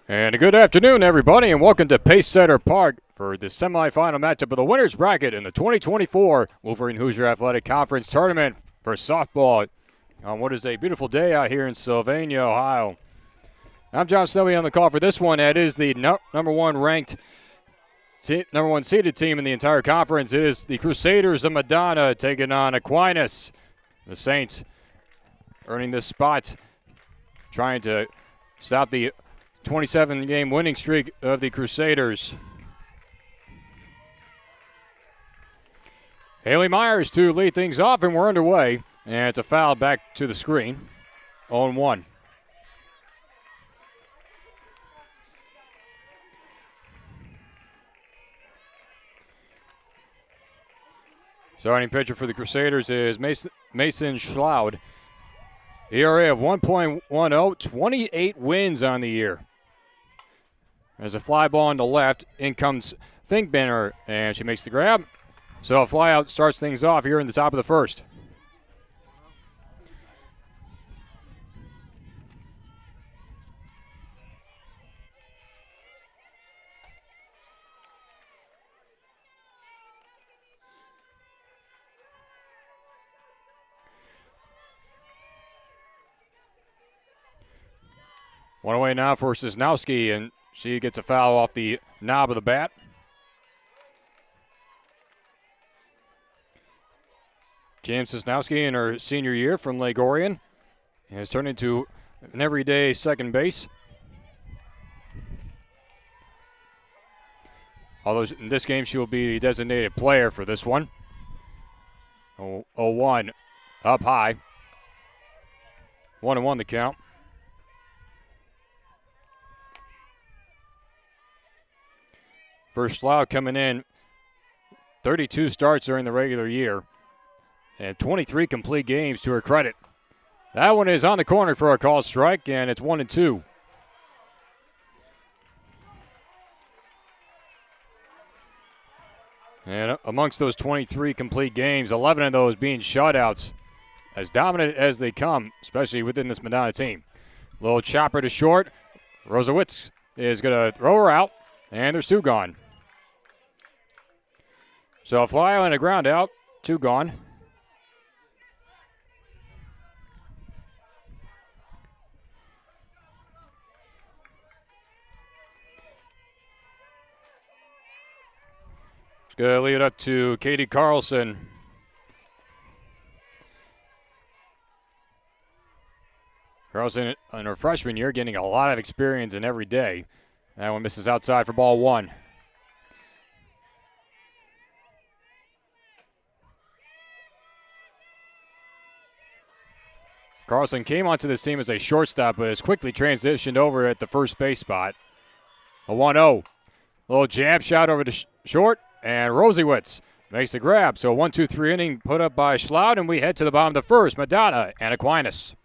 And a good afternoon, everybody, and welcome to Pace Center Park for the semifinal matchup of the winners bracket in the 2024 Wolverine Hoosier Athletic Conference Tournament for softball on what is a beautiful day out here in Sylvania, Ohio. I'm John Snowy on the call for this one. It is the number one seeded team in the entire conference. It is the Crusaders of Madonna taking on Aquinas. The Saints earning this spot, trying to stop the 27-game winning streak of the Crusaders. Haley Myers to lead things off, and we're underway. And it's a foul back to the screen. 0-1. Starting pitcher for the Crusaders is Mason Schloud. ERA of 1.10, 28 wins on the year. There's a fly ball on the left. In comes Finkbanner, and she makes the grab. So a fly out starts things off here in the top of the first. One away now for Cisnowski, and she gets a foul off the knob of the bat. Kim Cisnowski in her senior year from Lake Orion has turned into an everyday second base. Although in this game she will be the designated player for this one. 0-1 up high. 1-1 the count. First Slough coming in, 32 starts during the regular year and 23 complete games to her credit. That one is on the corner for a called strike, and it's 1-2. And amongst those 23 complete games, 11 of those being shutouts, as dominant as they come, especially within this Madonna team. Little chopper to short. Rosowitz is going to throw her out, and there's two gone. So a fly on a ground out, two gone. It's going to lead it up to Katie Carlson. Carlson in her freshman year getting a lot of experience in every day. That one misses outside for ball one. Carlson came onto this team as a shortstop, but has quickly transitioned over at the first base spot. A 1-0. Little jab shot over to short, and Rosiewicz makes the grab. So a 1-2-3 inning put up by Schloud, and we head to the bottom of the first. Madonna and Aquinas.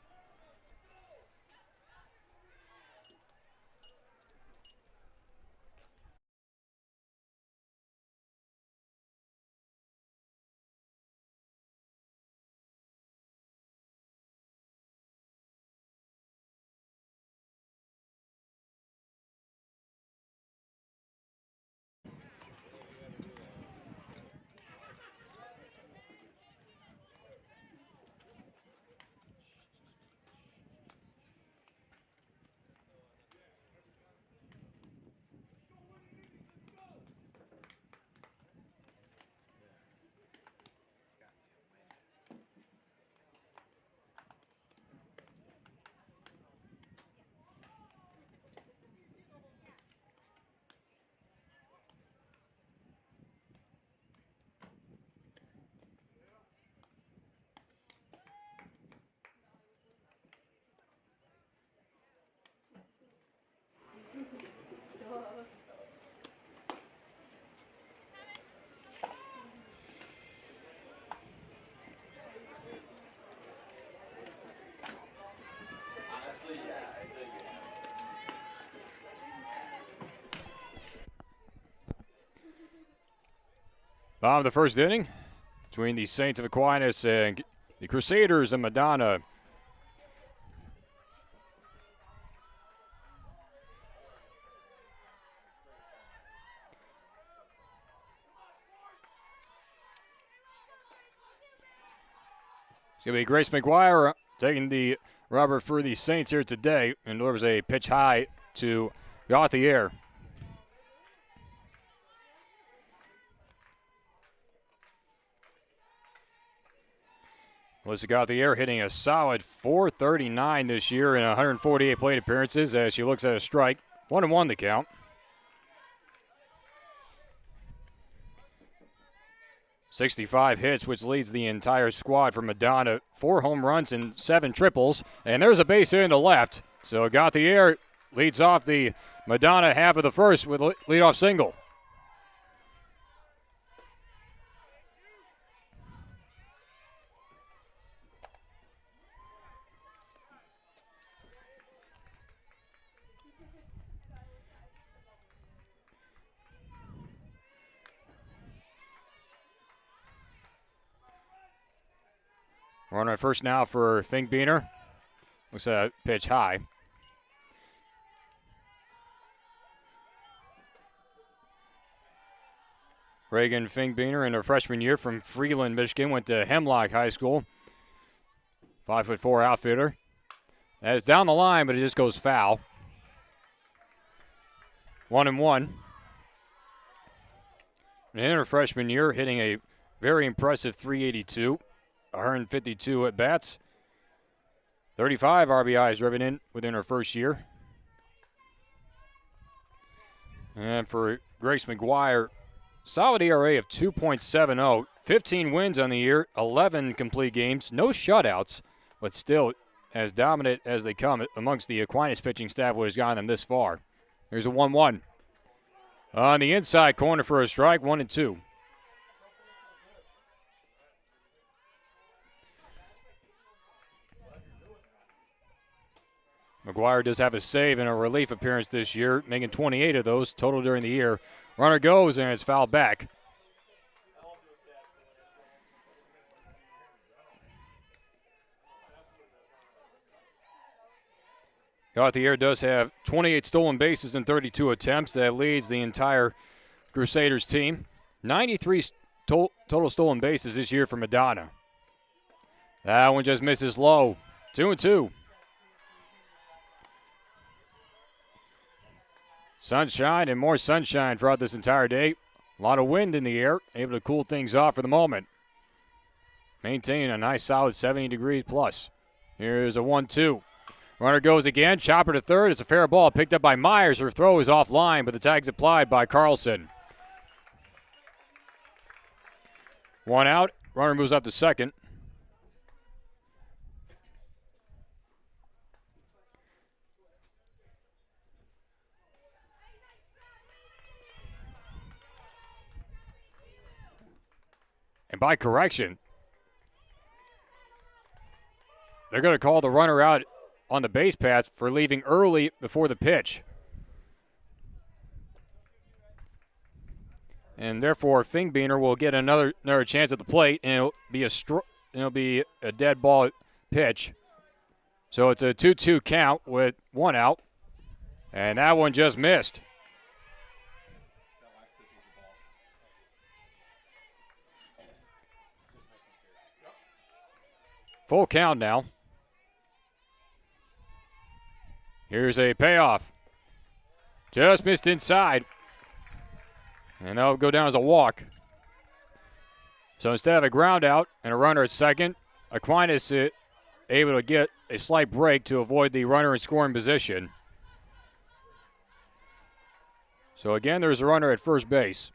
Bottom of the first inning between the Saints of Aquinas and the Crusaders of Madonna. going to be Grace McGuire taking the rubber for the Saints here today, and delivers a pitch high to Gauthier. Melissa Gauthier hitting a solid .439 this year in 148 plate appearances as she looks at a strike. 1-1 the count. .65 hits, which leads the entire squad for Madonna. 4 home runs and 7 triples. And there's a base hit in the left. So Gauthier leads off the Madonna half of the first with a leadoff single. Runner at first now for Finkbeiner. Looks at a pitch high. Reagan Finkbeiner in her freshman year from Freeland, Michigan, went to Hemlock High School. 5'4" outfitter. That is down the line, but it just goes foul. 1-1. And in her freshman year, hitting a very impressive .382. 152 at bats. 35 RBIs driven in within her first year. And for Grace McGuire, solid ERA of 2.70. 15 wins on the year, 11 complete games, no shutouts, but still as dominant as they come amongst the Aquinas pitching staff, what has gotten them this far. Here's a 1-1. On the inside corner for a strike, 1-2. McGuire does have a save in a relief appearance this year, making 28 of those total during the year. Runner goes, and it's fouled back. Gauthier does have 28 stolen bases in 32 attempts. That leads the entire Crusaders team. 93 total stolen bases this year for Madonna. That one just misses low. 2-2. Sunshine and more sunshine throughout this entire day. A lot of wind in the air, able to cool things off for the moment. Maintaining a nice solid 70 degrees plus. Here's a 1-2. Runner goes again, chopper to third. It's a fair ball picked up by Myers. Her throw is offline, but the tag's applied by Carlson. 1 out. Runner moves up to second. And by correction, they're going to call the runner out on the base path for leaving early before the pitch. And therefore, Finkbeiner will get another chance at the plate, and it'll be a dead ball pitch. So it's a 2-2 count with 1 out, and that one just missed. Full count now. Here's a payoff. Just missed inside. And that'll go down as a walk. So instead of a ground out and a runner at second, Aquinas able to get a slight break to avoid the runner in scoring position. So again, there's a runner at first base.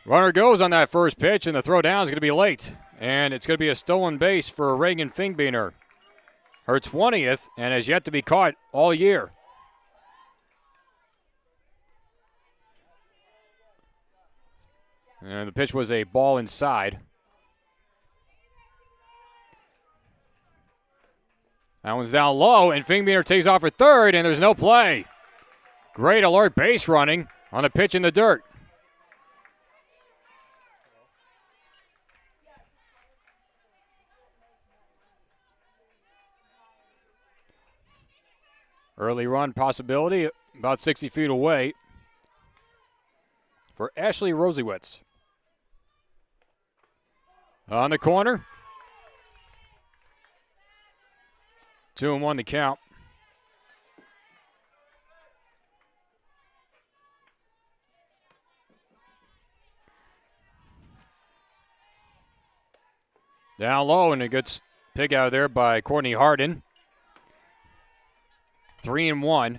Runner goes on that first pitch, and the throw down is going to be late. And it's going to be a stolen base for Reagan Finkbeiner. Her 20th, and has yet to be caught all year. And the pitch was a ball inside. That one's down low, and Finkbeiner takes off for third, and there's no play. Great alert base running on the pitch in the dirt. Early run possibility about 60 feet away for Ashley Rosiewicz. On the corner. 2-1 the count. Down low, and a good pick out of there by Courtney Harden. 3-1.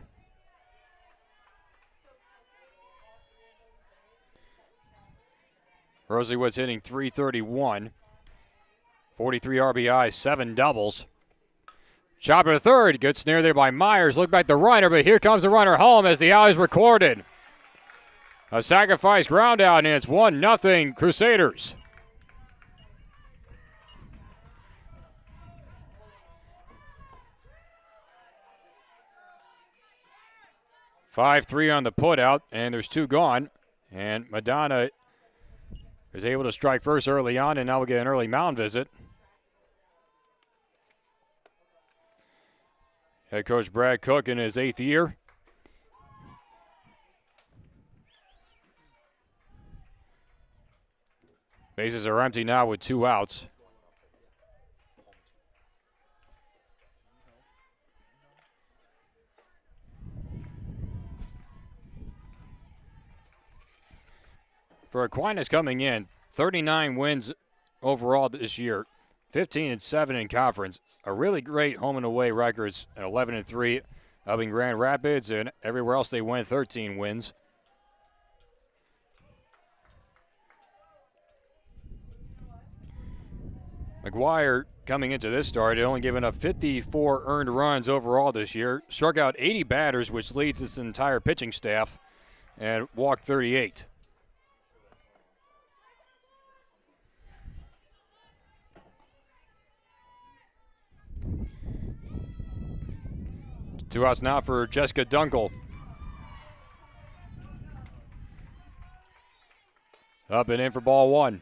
Rosie Woods hitting .331. 43 RBI, 7 doubles. Chopper to third. Good snare there by Myers. Look back the runner, but here comes the runner home as the out is recorded. A sacrifice ground out, and it's 1-0 Crusaders. .5-3 on the put out, and there's 2 gone. And Madonna is able to strike first early on, and now we'll get an early mound visit. Head coach Brad Cook in his 8th year. Bases are empty now with 2 outs. For Aquinas coming in, 39 wins overall this year, 15-7 in conference. A really great home and away records, 11-3 up in Grand Rapids, and everywhere else they went 13 wins. McGuire coming into this start had only given up 54 earned runs overall this year, struck out 80 batters, which leads his entire pitching staff, and walked 38. Two outs now for Jessica Dunkel. Up and in for ball 1.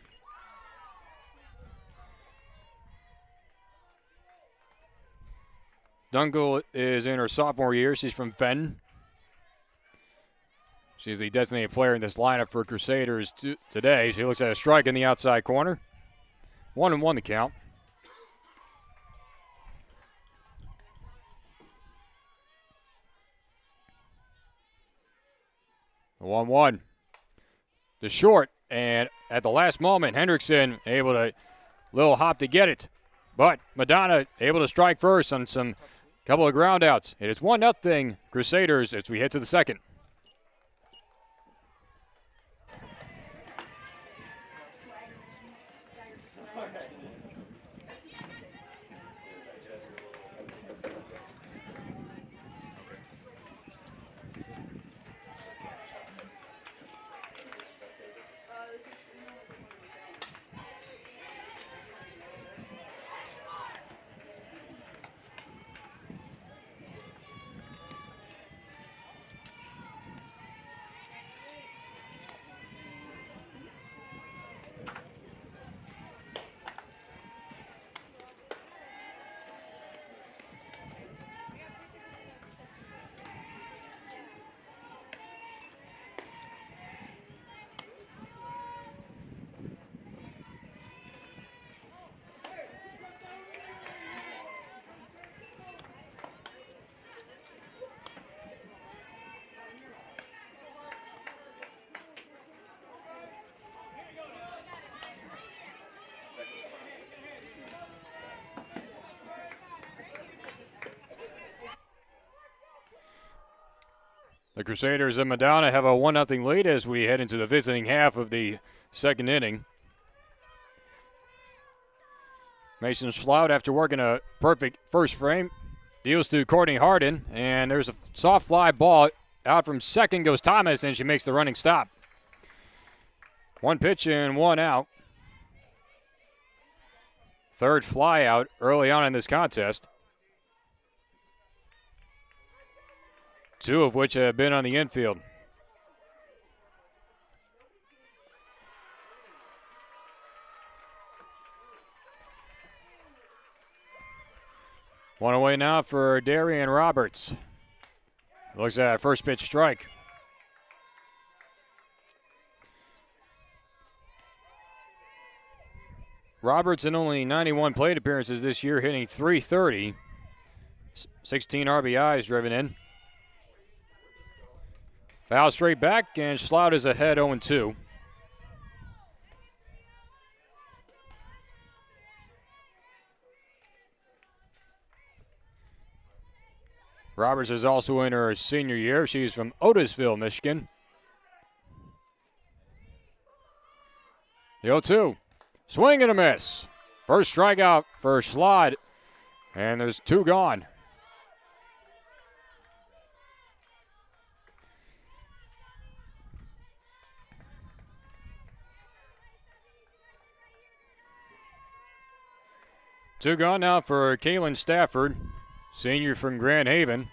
Dunkel is in her sophomore year. She's from Fenton. She's the designated player in this lineup for Crusaders today. She looks at a strike in the outside corner. 1-1 the count. 1-1. The short, and at the last moment, Hendrickson able to little hop to get it. But Madonna able to strike first on some couple of ground outs. It is 1-0 Crusaders as we head to the second. The Crusaders and Madonna have a 1-0 lead as we head into the visiting half of the second inning. Mason Schlout, after working a perfect first frame, deals to Courtney Harden, and there's a soft fly ball. Out from second goes Thomas, and she makes the running stop. 1 pitch and 1 out. Third fly out early on in this contest. 2 of which have been on the infield. One away now for Darian Roberts. Looks at a first pitch strike. Roberts in only 91 plate appearances this year, hitting .330. 16 RBIs driven in. Foul straight back, and Schlout is ahead 0-2. Roberts is also in her senior year. She's from Otisville, Michigan. The 0-2. Swing and a miss. First strikeout for Schlad, and there's 2 gone. Two gone now for Kaylin Stafford, senior from Grand Haven.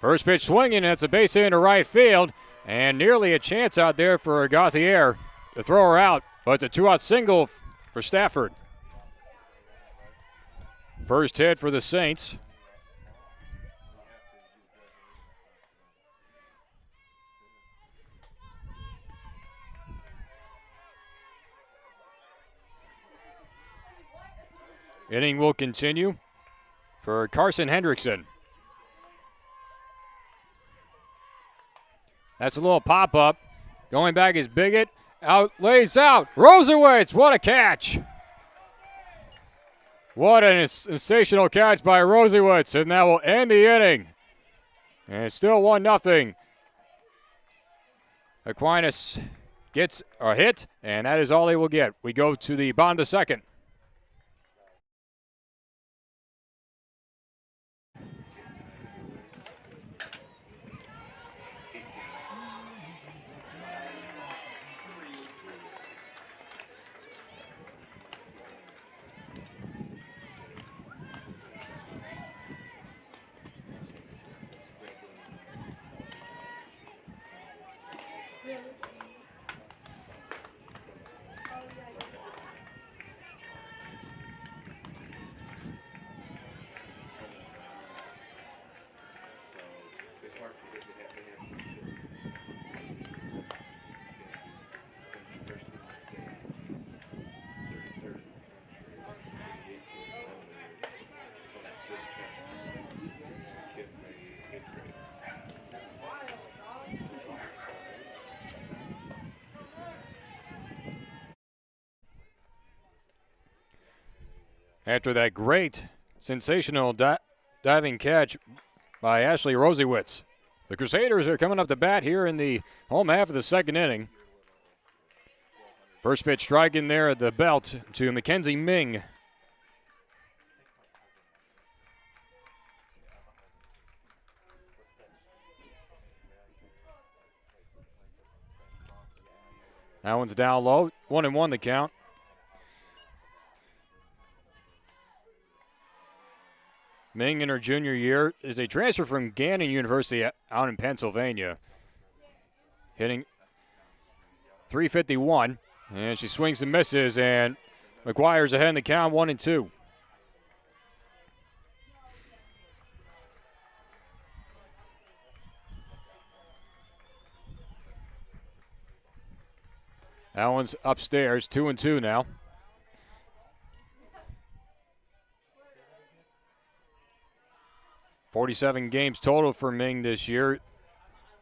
First pitch swinging, that's a base hit into right field, and nearly a chance out there for Gauthier to throw her out, but it's a 2-out single for Stafford. First hit for the Saints. Inning will continue for Carson Hendrickson. That's a little pop-up. Going back is Bigot. Out, lays out. Rosewitz, what a catch. What a sensational catch by Rosewitz, and that will end the inning. And it's still 1-0. Aquinas gets a hit, and that is all they will get. We go to the bottom of the second. After that great, sensational diving catch by Ashley Rosewitz. The Crusaders are coming up to bat here in the home half of the second inning. First pitch strike in there at the belt to Mackenzie Ming. That one's down low. 1-1 the count. Ming in her junior year is a transfer from Gannon University out in Pennsylvania. Hitting .351, and she swings and misses, and McGuire's ahead in the count, 1-2. That one's upstairs, 2-2 now. .47 games total for Ming this year.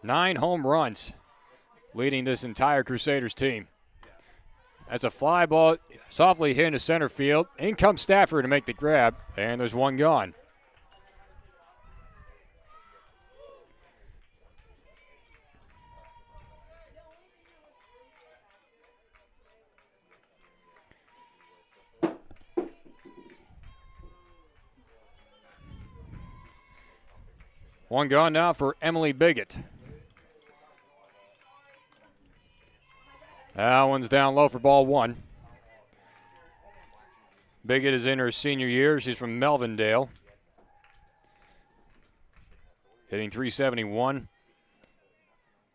9 home runs leading this entire Crusaders team. That's a fly ball softly hit into center field. In comes Stafford to make the grab, and there's 1 gone. One gone now for Emily Bigot. That one's down low for ball 1. Bigot is in her senior year. She's from Melvindale. Hitting .371.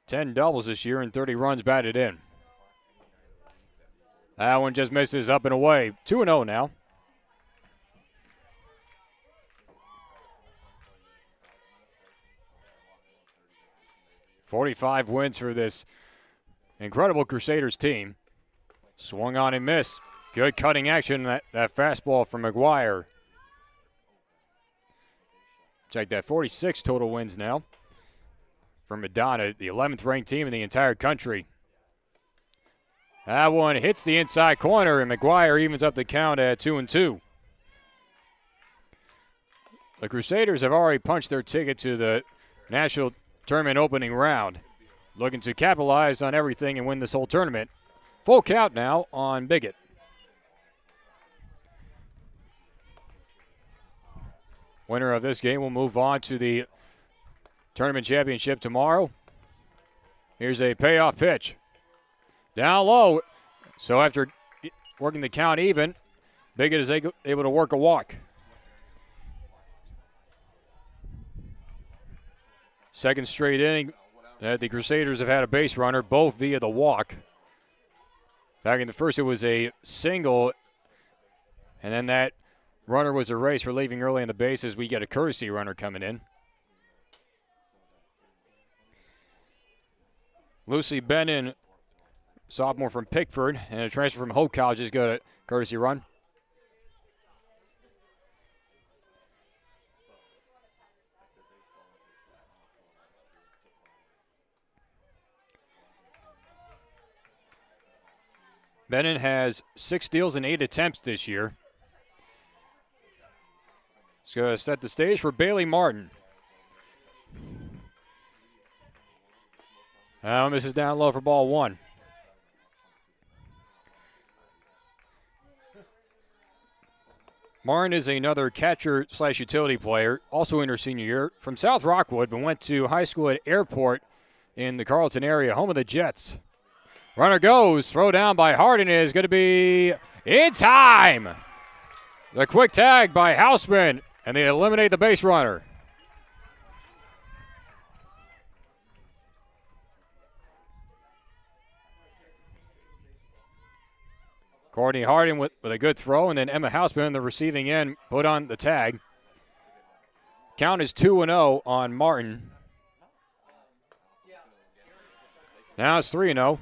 10 doubles this year and 30 runs batted in. That one just misses up and away. 2-0 now. .45 wins for this incredible Crusaders team. Swung on and missed. Good cutting action, that fastball from McGuire. Check that, 46 total wins now for Madonna, the 11th ranked team in the entire country. That one hits the inside corner, and McGuire evens up the count at 2-2. The Crusaders have already punched their ticket to the national tournament opening round, looking to capitalize on everything and win this whole tournament. Full count now on Bigot. Winner of this game will move on to the tournament championship tomorrow. Here's a payoff pitch. Down low. So after working the count even, Bigot is able to work a walk. Second straight inning that the Crusaders have had a base runner, both via the walk. Back in the first, it was a single, and then that runner was erased for leaving early on the bases. We get a courtesy runner coming in. Lucy Bennon, sophomore from Pickford, and a transfer from Hope College, has got a courtesy run. Bennon has 6 steals and 8 attempts this year. He's going to set the stage for Bailey Martin. Misses down low for ball 1. Martin is another catcher/utility player, also in her senior year, from South Rockwood, but went to high school at Airport in the Carlton area, home of the Jets. Runner goes, throw down by Hardin is going to be in time. The quick tag by Houseman, and they eliminate the base runner. Courtney Hardin with a good throw, and then Emma Houseman in the receiving end put on the tag. Count is 2-0 on Martin. Now it's 3-0.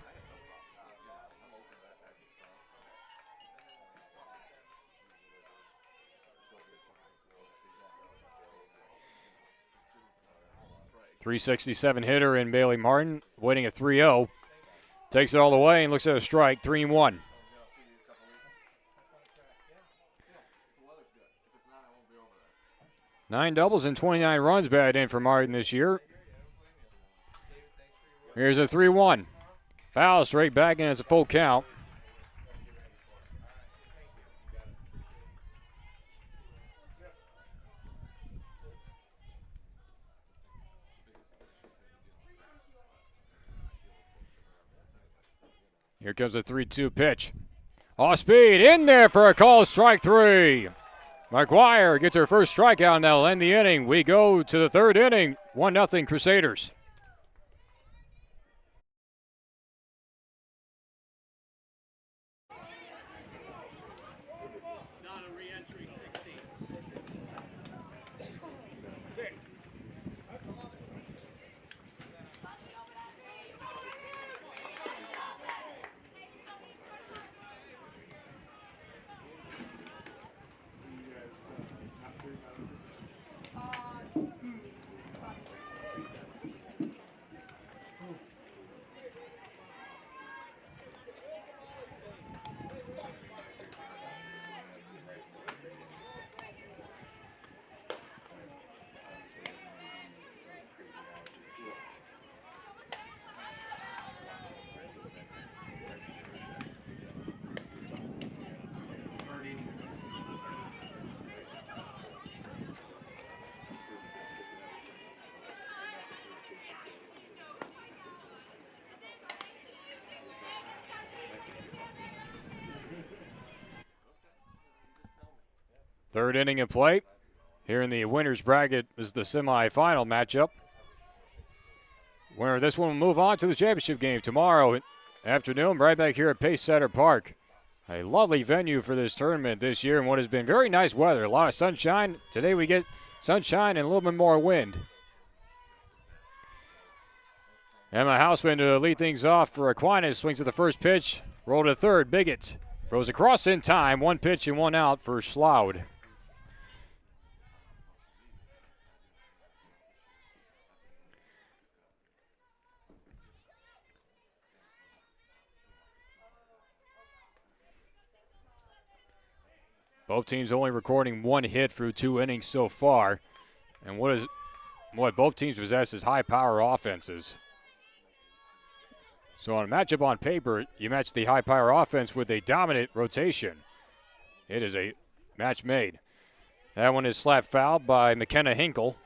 .367 hitter in Bailey Martin, waiting at 3-0. Takes it all the way and looks at a strike, 3-1. Nine doubles and 29 runs batted in for Martin this year. Here's a 3-1. Foul straight back, and it's a full count. Here comes a 3-2 pitch. Off speed, in there for a call, strike 3. McGuire gets her first strikeout, and that'll end the inning. We go to the third inning, 1-0 Crusaders. Third inning in play. Here in the winner's bracket is the semifinal matchup. Winner of this one will move on to the championship game tomorrow afternoon, right back here at Pace Center Park. A lovely venue for this tournament this year, and what has been very nice weather. A lot of sunshine. Today we get sunshine and a little bit more wind. Emma Houseman to lead things off for Aquinas. Swings at the first pitch. Roll to third. Biggett throws across in time. 1 pitch and 1 out for Schloud. Both teams only recording 1 hit through 2 innings so far. And what both teams possess is high power offenses. So on a matchup on paper, you match the high power offense with a dominant rotation. It is a match made. That one is slapped foul by McKenna Hinkle.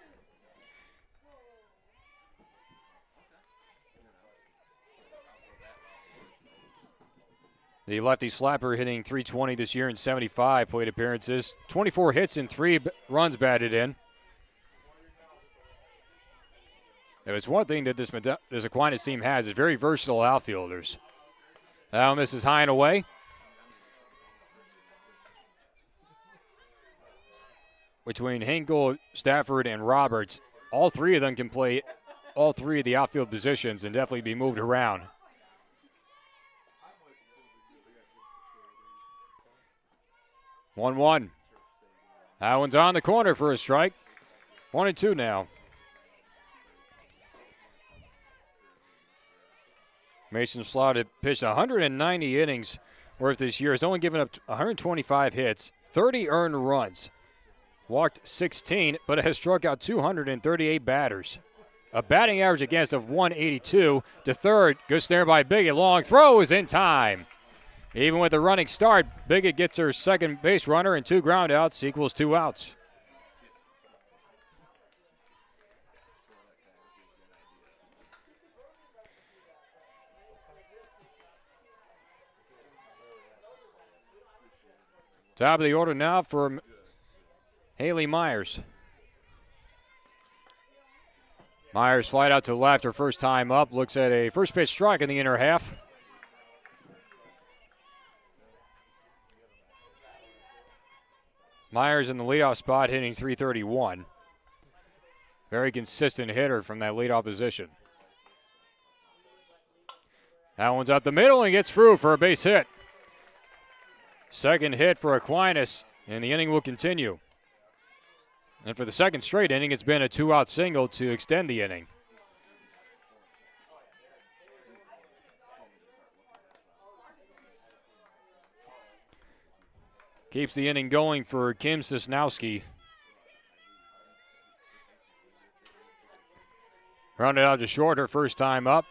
The lefty slapper hitting .320 this year in 75 plate appearances. 24 hits and 3 runs batted in. If it's one thing that this Aquinas team has, is very versatile outfielders. That misses high and away. Between Hinkle, Stafford, and Roberts, all 3 of them can play all 3 of the outfield positions and definitely be moved around. One. That one's on the corner for a strike. 1-2 now. Mason Schloud had pitched 190 innings worth this year. Has only given up 125 hits, 30 earned runs, walked 16, but has struck out 238 batters. A batting average against of 182. To third, good snare by Biggett. Long throw is in time. Even with the running start, Biggett gets her second base runner and 2 groundouts equals 2 outs. Top of the order now for Haley Myers. Myers flied out to left her first time up. Looks at a first pitch strike in the inner half. Myers in the leadoff spot hitting .331. Very consistent hitter from that leadoff position. That one's up the middle and gets through for a base hit. Second hit for Aquinas, and the inning will continue. And for the second straight inning, it's been a 2-out single to extend the inning. Keeps the inning going for Kim Sosnowski. Rounded out to short her first time up.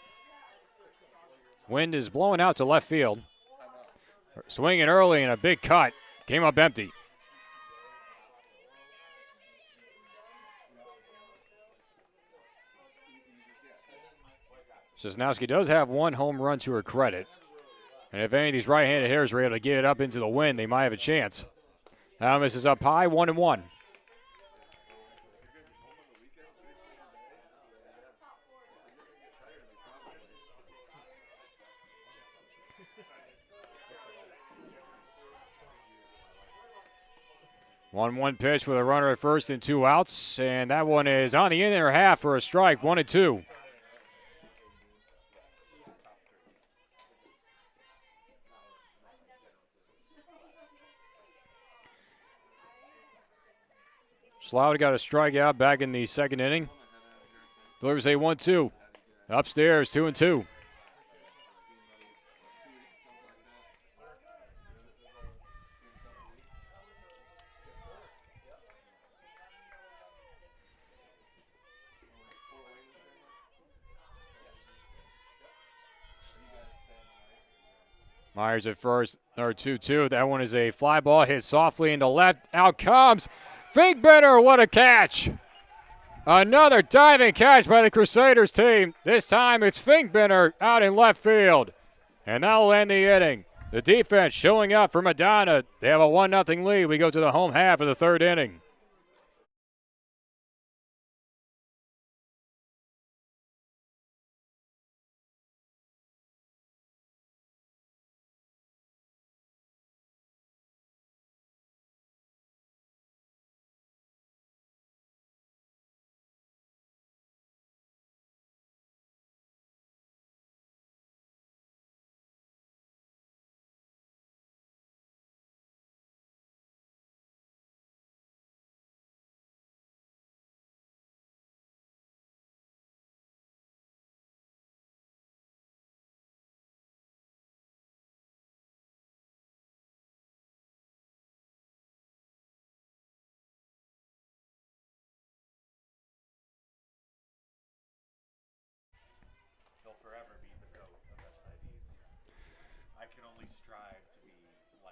Wind is blowing out to left field. Swinging early and a big cut. Came up empty. Sosnowski does have 1 home run to her credit. And if any of these right-handed hitters were able to get it up into the wind, they might have a chance. Now misses up high, 1-1. One pitch with a runner at first and 2 outs, and that one is on the inner half for a strike, 1-2. Schloud got a strikeout back in the second inning. Delivers a 1-2. Upstairs, 2-2. Myers at first, number 2-2. That one is a fly ball hit softly into left. Out comes Finkbetter. What a catch. Another diving catch by the Crusaders team. This time it's Finkbetter out in left field. And that'll end the inning. The defense showing up for Madonna. They have a 1-0 lead. We go to the home half of the third inning.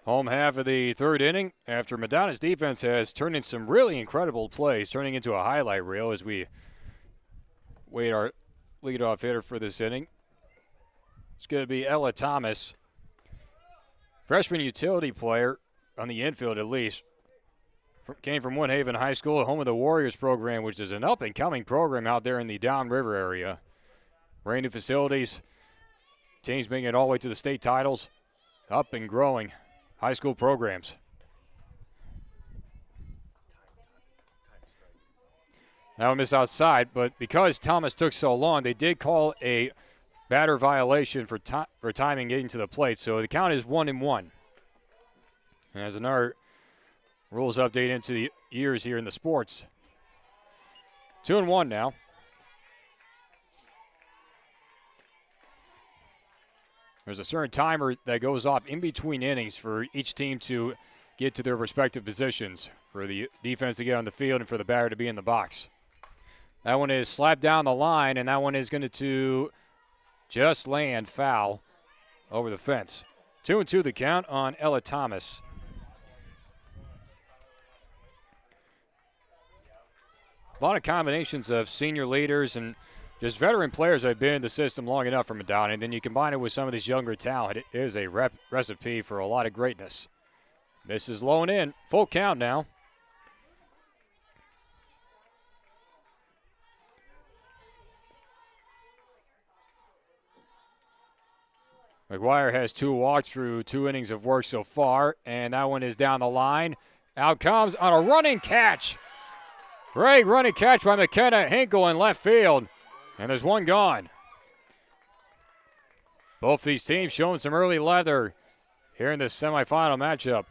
Home half of the third inning after Madonna's defense has turned in some really incredible plays, turning into a highlight reel as we wait our leadoff hitter for this inning. It's going to be Ella Thomas, freshman utility player on the infield at least. Came from Woodhaven High School, home of the Warriors program, which is an up-and-coming program out there in the downriver area. Brand new facilities, teams making it all the way to the state titles, up and growing high school programs. Now a miss outside, but because Thomas took so long, they did call a batter violation for timing getting to the plate, so the count is 1-1. And as another rules update into the years here in the sports. 2-1 now. There's a certain timer that goes off in between innings for each team to get to their respective positions, for the defense to get on the field and for the batter to be in the box. That one is slapped down the line, and that one is going to just land foul over the fence. 2-2 the count on Ella Thomas. A lot of combinations of senior leaders and just veteran players that have been in the system long enough for Madonna, and then you combine it with some of this younger talent. It is a recipe for a lot of greatness. Misses low and in. Full count now. McGuire has 2 walks through 2 innings of work so far, and that one is down the line. Out comes on a running catch. Great running catch by McKenna Hinkle in left field. And there's one gone. Both these teams showing some early leather here in this semifinal matchup.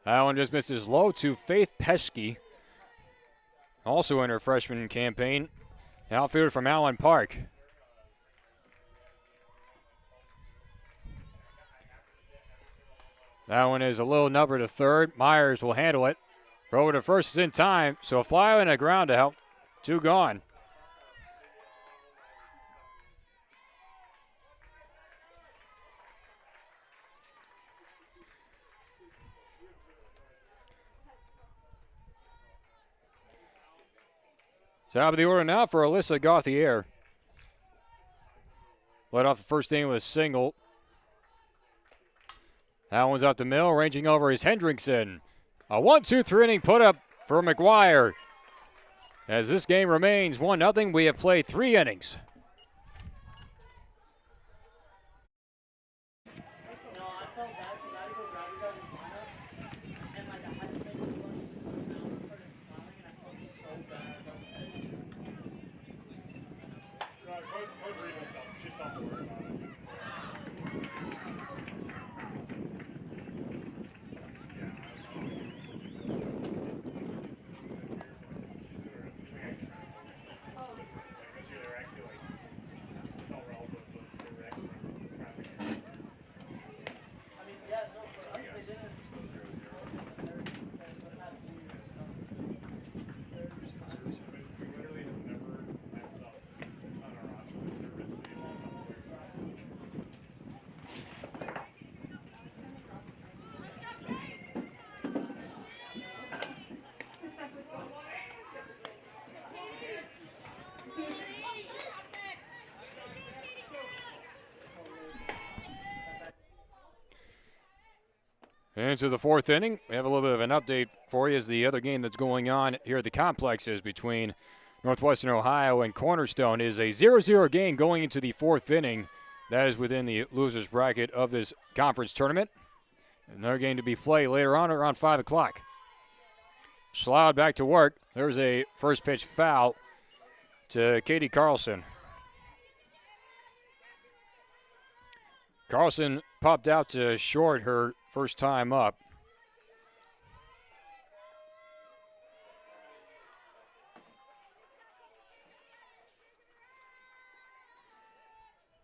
That one just misses low to Faith Pesky, also in her freshman campaign. Outfielder from Allen Park. That one is a little number to third. Myers will handle it. Throw to first is in time, so a fly and a ground out. 2 gone. Top of the order now for Alyssa Gauthier. Led off the first inning with a single. That one's up the middle, ranging over is Hendrickson. A 1-2-3 inning put up for McGuire. As this game remains 1-0, we have played 3 innings. Into the 4th inning. We have a little bit of an update for you as the other game that's going on here at the complex is between Northwestern Ohio and Cornerstone. It is a 0-0 game going into the 4th inning. That is within the loser's bracket of this conference tournament. Another game to be played later on around 5 o'clock. Schloud back to work. There's a first pitch foul to Katie Carlson. Carlson popped out to short her first time up.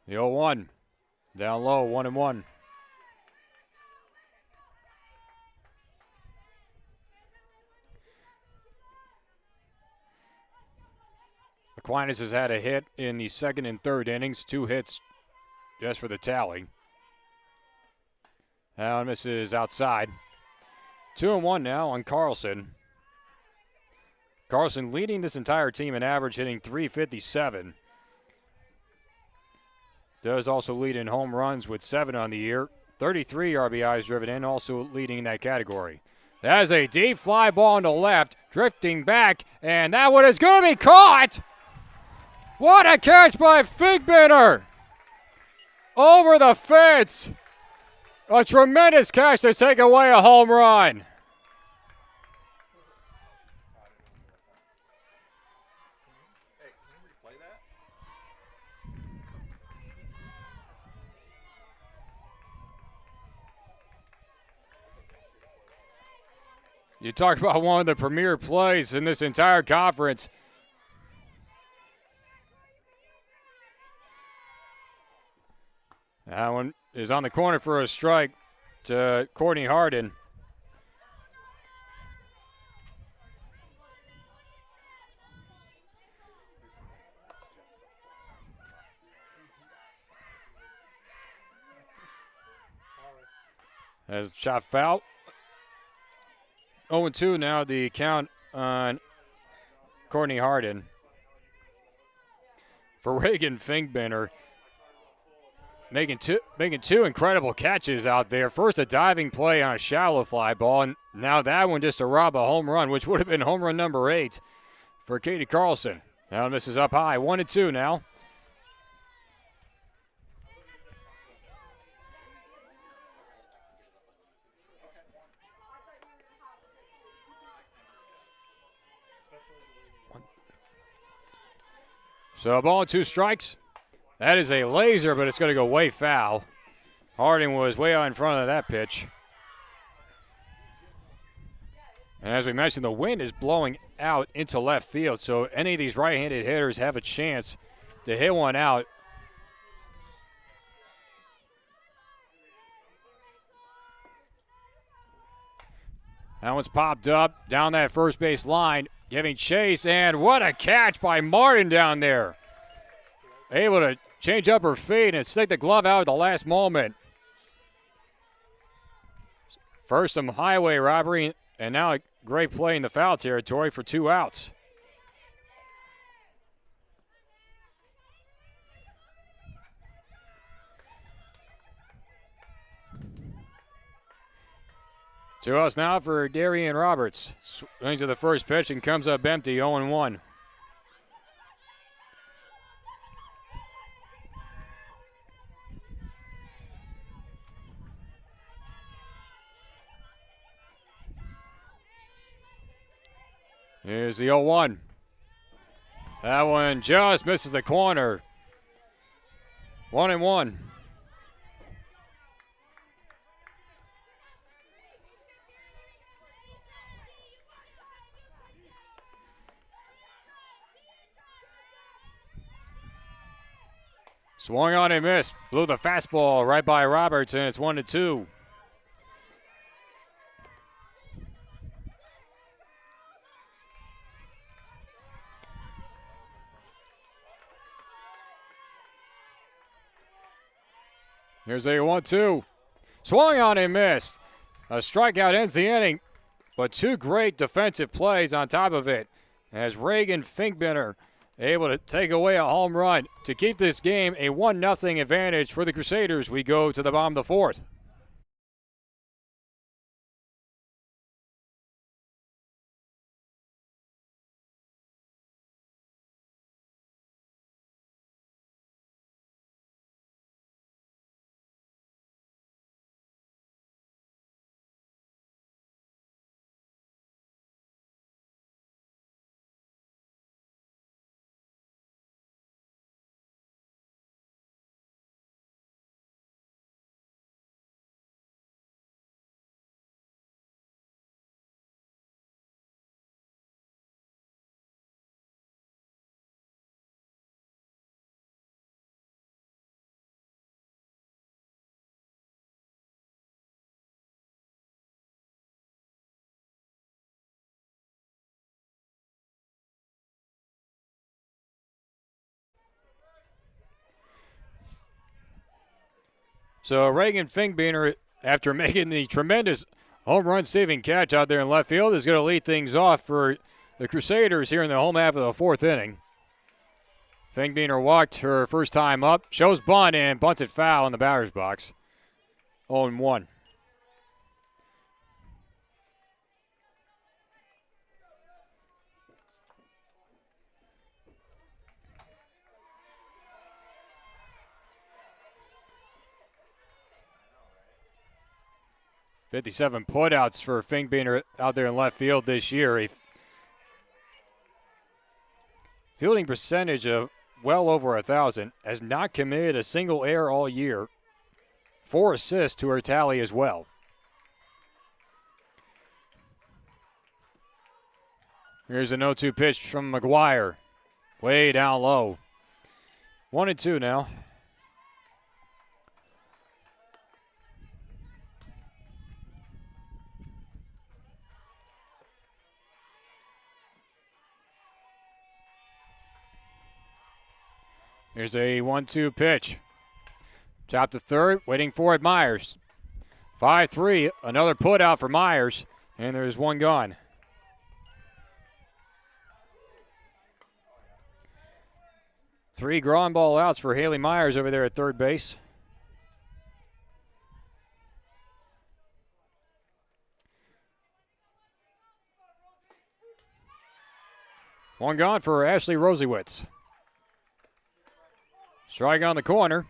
The 0-1. Down low, 1-1. Aquinas has had a hit in the second and third innings, 2 hits just for the tally. Now misses outside. 2-1 now on Carlson. Carlson leading this entire team in average, hitting .357. Does also lead in home runs with 7 on the year. 33 RBIs driven in, also leading in that category. That is a deep fly ball on the left, drifting back, and that one is going to be caught! What a catch by Finkbeiner! Over the fence! A tremendous catch to take away a home run. You talk about one of the premier plays in this entire conference. That one is on the corner for a strike to Courtney Harden. As shot foul. 0-2 now the count on Courtney Harden. For Reagan Finkbeiner, making two incredible catches out there. First a diving play on a shallow fly ball, and now that one just to rob a home run, which would have been home run number 8 for Katie Carlson. Now this is up high, 1-2 now. So a ball and 2 strikes. That is a laser, but it's going to go way foul. Harding was way out in front of that pitch. And as we mentioned, the wind is blowing out into left field, so any of these right-handed hitters have a chance to hit one out. That one's popped up down that first base line, giving chase, and what a catch by Martin down there. Able to change up her feet and stick the glove out at the last moment. First some highway robbery, and now a great play in the foul territory for 2 outs. Two outs now for Darian Roberts. Swings to the first pitch and comes up empty, 0-1. Here's the 0-1. That one just misses the corner. 1-1. Swung on and missed. Blew the fastball right by Roberts, and it's 1-2. Here's a 1-2. Swung on and missed. A strikeout ends the inning, but 2 great defensive plays on top of it as Reagan Finkbeiner able to take away a home run to keep this game a 1-0 advantage for the Crusaders. We go to the bottom of the 4th. So Reagan Finkbeiner, after making the tremendous home run saving catch out there in left field, is going to lead things off for the Crusaders here in the home half of the fourth inning. Finkbeiner walked her first time up, shows bunt, and bunts it foul in the batter's box. 0-1. .57 putouts for Finkbeiner out there in left field this year. A fielding percentage of well over 1,000. Has not committed a single error all year. 4 assists to her tally as well. Here's a 0-2 pitch from McGuire. Way down low. 1-2 now. Here's a 1-2 pitch. Top to third, waiting for it, Myers. 5-3, another put out for Myers, and there's one gone. Three ground ball outs for Haley Myers over there at third base. One gone for Ashley Rosiewicz. Strike on the corner.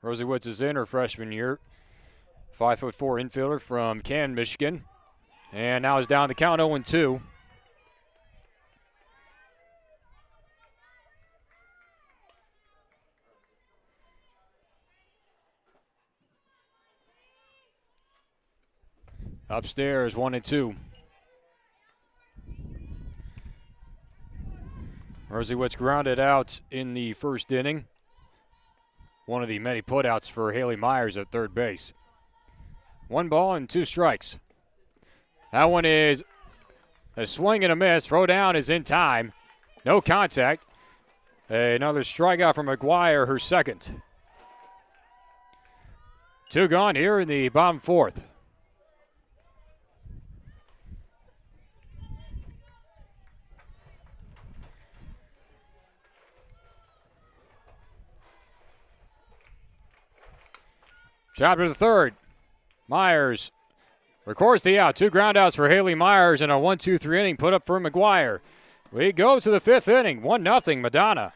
Rosiewicz is in her freshman year. 5'4" infielder from Canton, Michigan. And now is down the count 0-2. Upstairs, 1-2. Rosiewicz grounded out in the first inning. One of the many putouts for Haley Myers at third base. 1 ball and 2 strikes. That one is a swing and a miss. Throw down is in time. No contact. Another strikeout from McGuire, her second. 2 gone here in the bottom fourth. Shot to the third. Myers records the out. 2 groundouts for Haley Myers and a 1-2-3 inning put up for McGuire. We go to the 5th inning. 1-0 Madonna.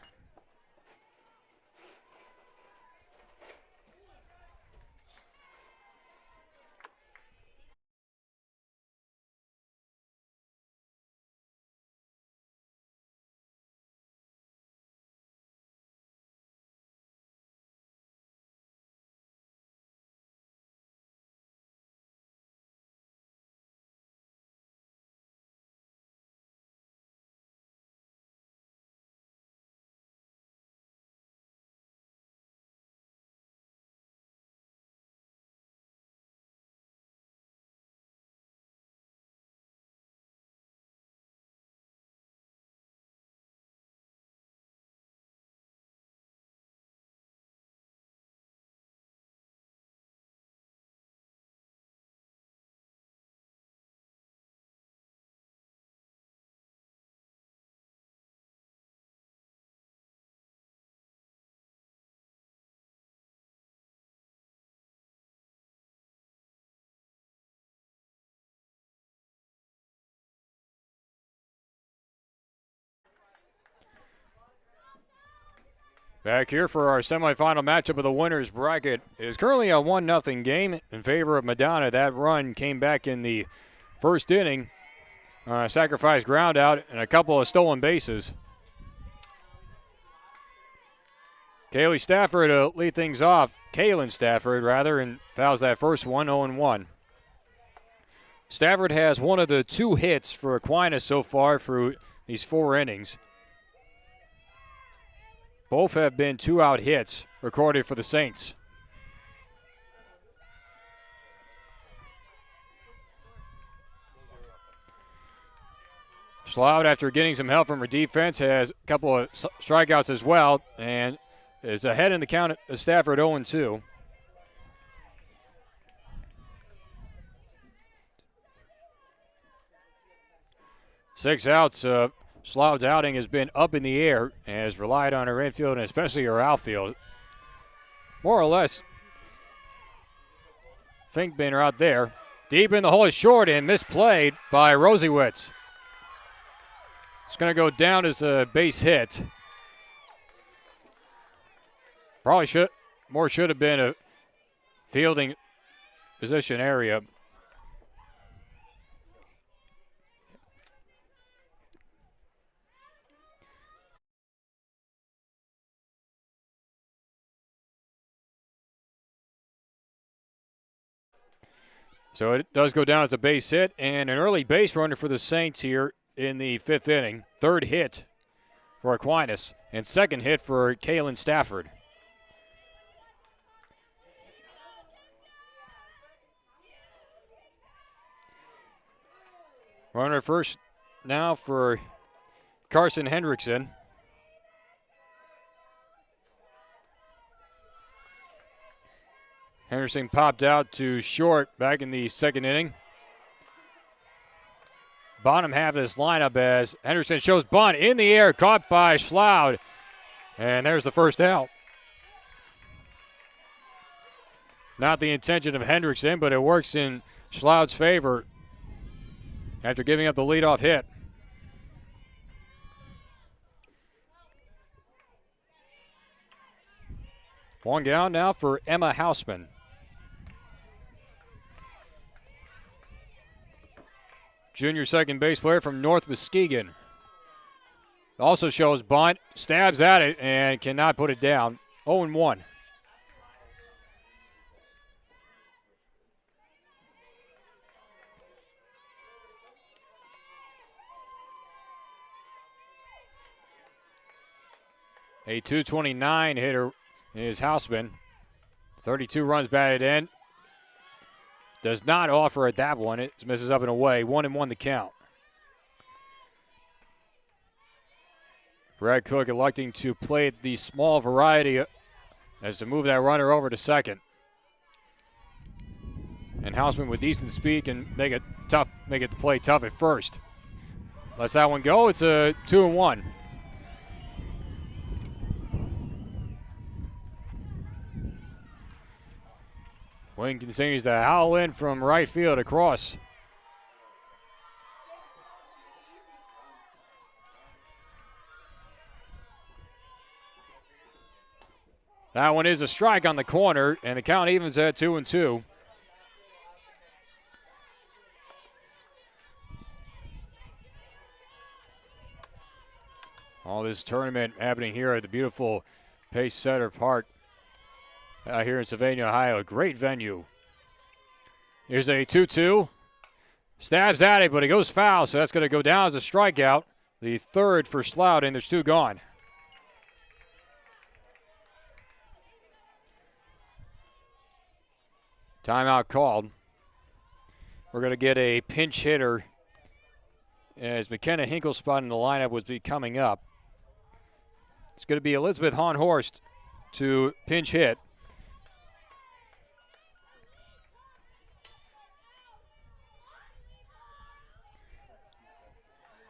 Back here for our semifinal matchup of the winners bracket. It is currently a 1-0 game in favor of Madonna. That run came back in the first inning. Sacrifice ground out and a couple of stolen bases. Kaylin Stafford lead things off. Kaylin Stafford, rather, and fouls that first one, 0-1. Stafford has one of the 2 hits for Aquinas so far through these 4 innings. Both have been 2-out hits recorded for the Saints. Schloud, after getting some help from her defense, has a couple of strikeouts as well and is ahead in the count of Stafford 0-2. Six outs. Schloud's outing has been up in the air and has relied on her infield and especially her outfield. More or less, Finkbeiner out there. Deep in the hole is short and misplayed by Rosiewicz. It's going to go down as a base hit. Probably should have been a fielding position area. So it does go down as a base hit and an early base runner for the Saints here in the fifth inning. Third hit for Aquinas and second hit for Kaylin Stafford. Runner first now for Carson Hendrickson. Henderson popped out to short back in the second inning. Bottom half of this lineup as Henderson shows bunt in the air, caught by Schloud. And there's the first out. Not the intention of Hendrickson, but it works in Schloud's favor after giving up the leadoff hit. One down now for Emma Hausman. Junior second base player from North Muskegon. Also shows bunt, stabs at it, and cannot put it down. 0-1. A .229 hitter is Hausman. 32 runs batted in. Does not offer at that one. It misses up and away. 1-1 the count. Brad Cook electing to play the small variety as to move that runner over to second. And Hausman with decent speed can make it the play tough at first. Lets that one go. It's a 2-1. Wing continues to howl in from right field across. That one is a strike on the corner, and the count evens at 2-2. All this tournament happening here at the beautiful Pace Center Park here in Sylvania, Ohio. A great venue. Here's a 2-2. Stabs at it, but it goes foul, so that's going to go down as a strikeout. The third for Schloud, and there's two gone. Timeout called. We're going to get a pinch hitter as McKenna Hinkle's spot in the lineup would be coming up. It's going to be Elizabeth Hahn-Horst to pinch hit.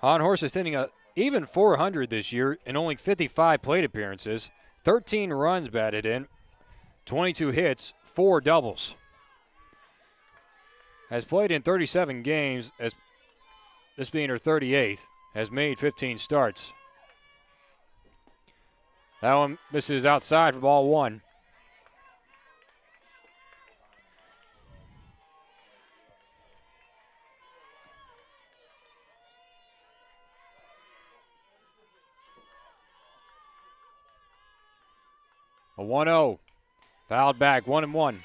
Hahn-Horst is hitting a even .400 this year in only 55 plate appearances, 13 runs batted in, 22 hits, 4 doubles. Has played in 37 games, as this being her 38th, has made 15 starts. That one misses outside for ball one. A 1-0. Fouled back, 1-1.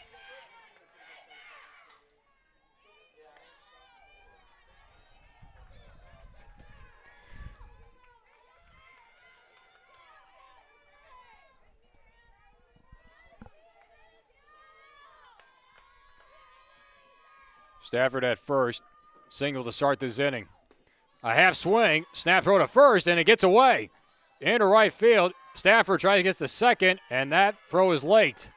Stafford at first. Single to start this inning. A half swing, snap throw to first, and it gets away. Into right field. Stafford tries to get the second, and that throw is late.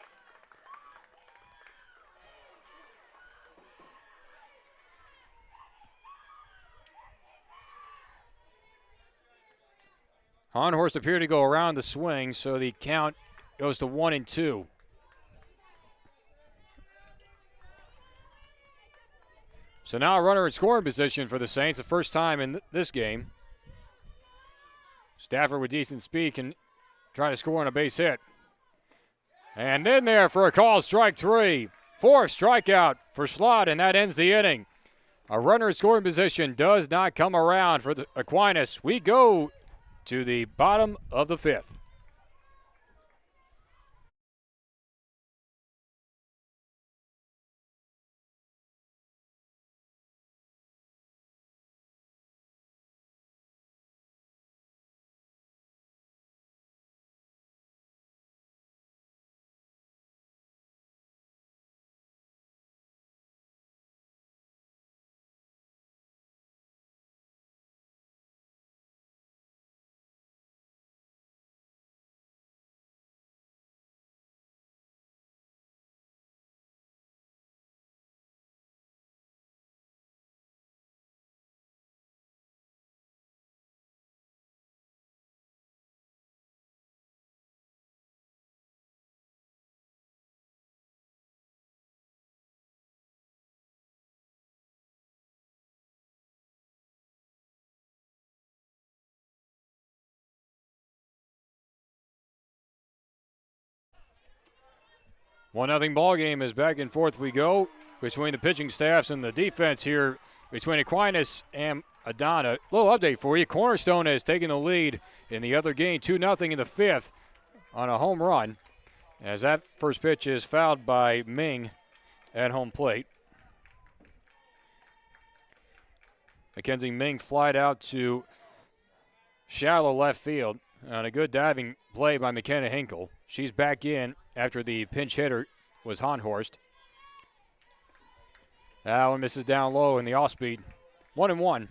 Honhorst appeared to go around the swing, so the count goes to 1-2. So now a runner in scoring position for the Saints, the first time in this game. Stafford with decent speed can try to score on a base hit. And in there for a call, strike three. Fourth strikeout for Schlaud, and that ends the inning. A runner in scoring position does not come around for the Aquinas. We go to the bottom of the fifth. One nothing ball game as back and forth we go between the pitching staffs and the defense here between Aquinas and Madonna. Little update for you. Cornerstone has taken the lead in the other game, 2-0 in the fifth on a home run, as that first pitch is fouled by Ming at home plate. Mackenzie Ming flied out to shallow left field on a good diving play by McKenna Hinkle. She's back in after the pinch hitter was Honhorst. That one misses down low in the off speed. 1-1.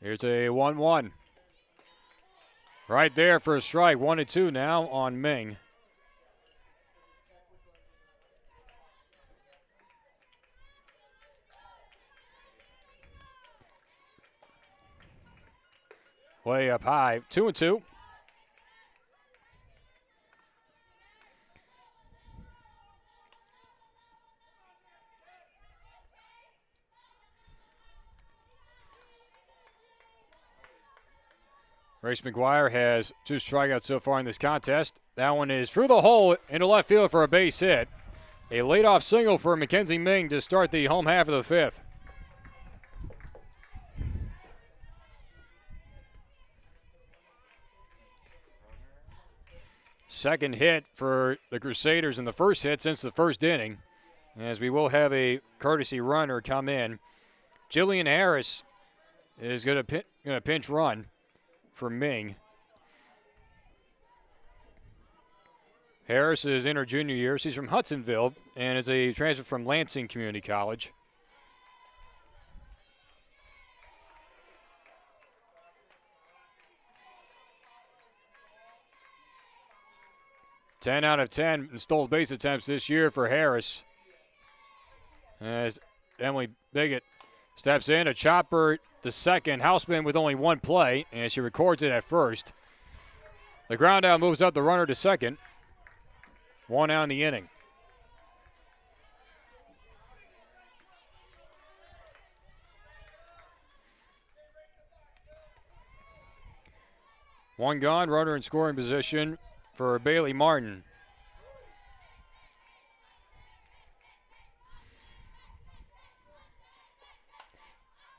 Here's a 1-1. Right there for a strike. 1-2 now on Ming. Way up high. 2-2. Race McGuire has 2 strikeouts so far in this contest. That one is through the hole into left field for a base hit. A leadoff single for Mackenzie Ming to start the home half of the fifth. Second hit for the Crusaders and the first hit since the first inning, as we will have a courtesy runner come in. Jillian Harris is going to pinch run for Ming. Harris is in her junior year. She's from Hudsonville and is a transfer from Lansing Community College. Ten out of 10 stolen base attempts this year for Harris. As Emily Biggett steps in, a chopper the second. Houseman with only one play, and she records it at first. The ground out moves up the runner to second. 1 out in the inning. One gone, runner in scoring position for Bailey Martin.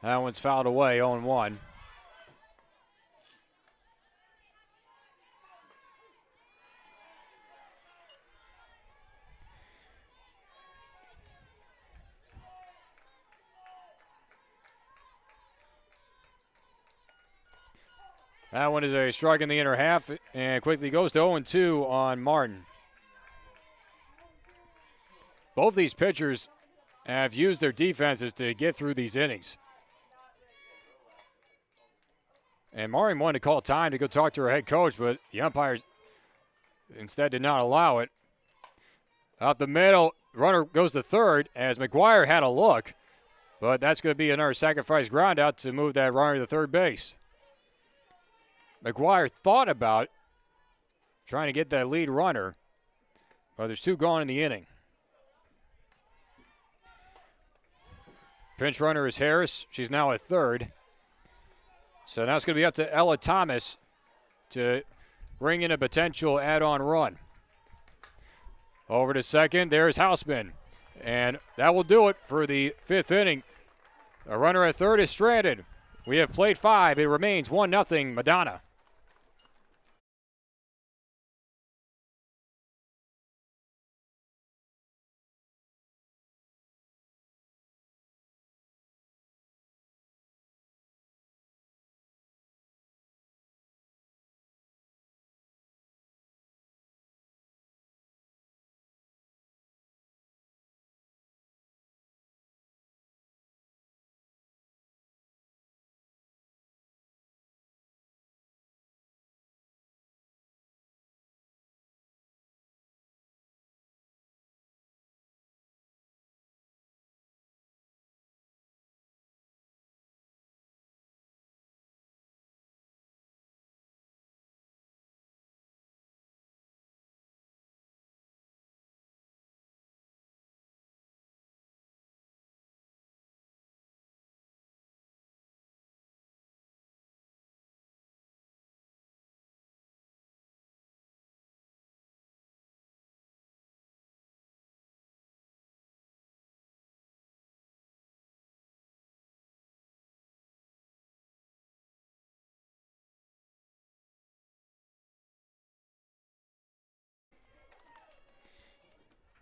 That one's fouled away, 0-1. That one is a strike in the inner half and quickly goes to 0-2 on Martin. both these pitchers have used their defenses to get through these innings. And Marion wanted to call time to go talk to her head coach, but the umpires instead did not allow it. Up the middle, runner goes to third as McGuire had a look, but that's going to be another sacrifice ground out to move that runner to third base. McGuire thought about trying to get that lead runner, but there's 2 gone in the inning. Pinch runner is Harris. She's now at third. So now it's going to be up to Ella Thomas to bring in a potential add-on run. Over to second, there's Houseman. And that will do it for the 5th inning. A runner at third is stranded. We have played 5. It remains 1-0 Madonna.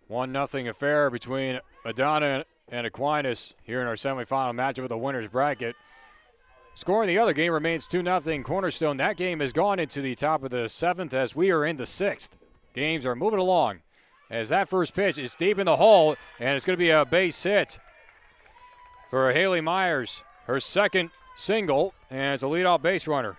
One nothing affair between Madonna and Aquinas here in our semifinal matchup of the winner's bracket. Score in the other game remains 2-0 Cornerstone. That game has gone into the top of the 7th as we are in the 6th. Games are moving along as that first pitch is deep in the hole, and it's going to be a base hit for Haley Myers. Her second single, and it's a leadoff base runner.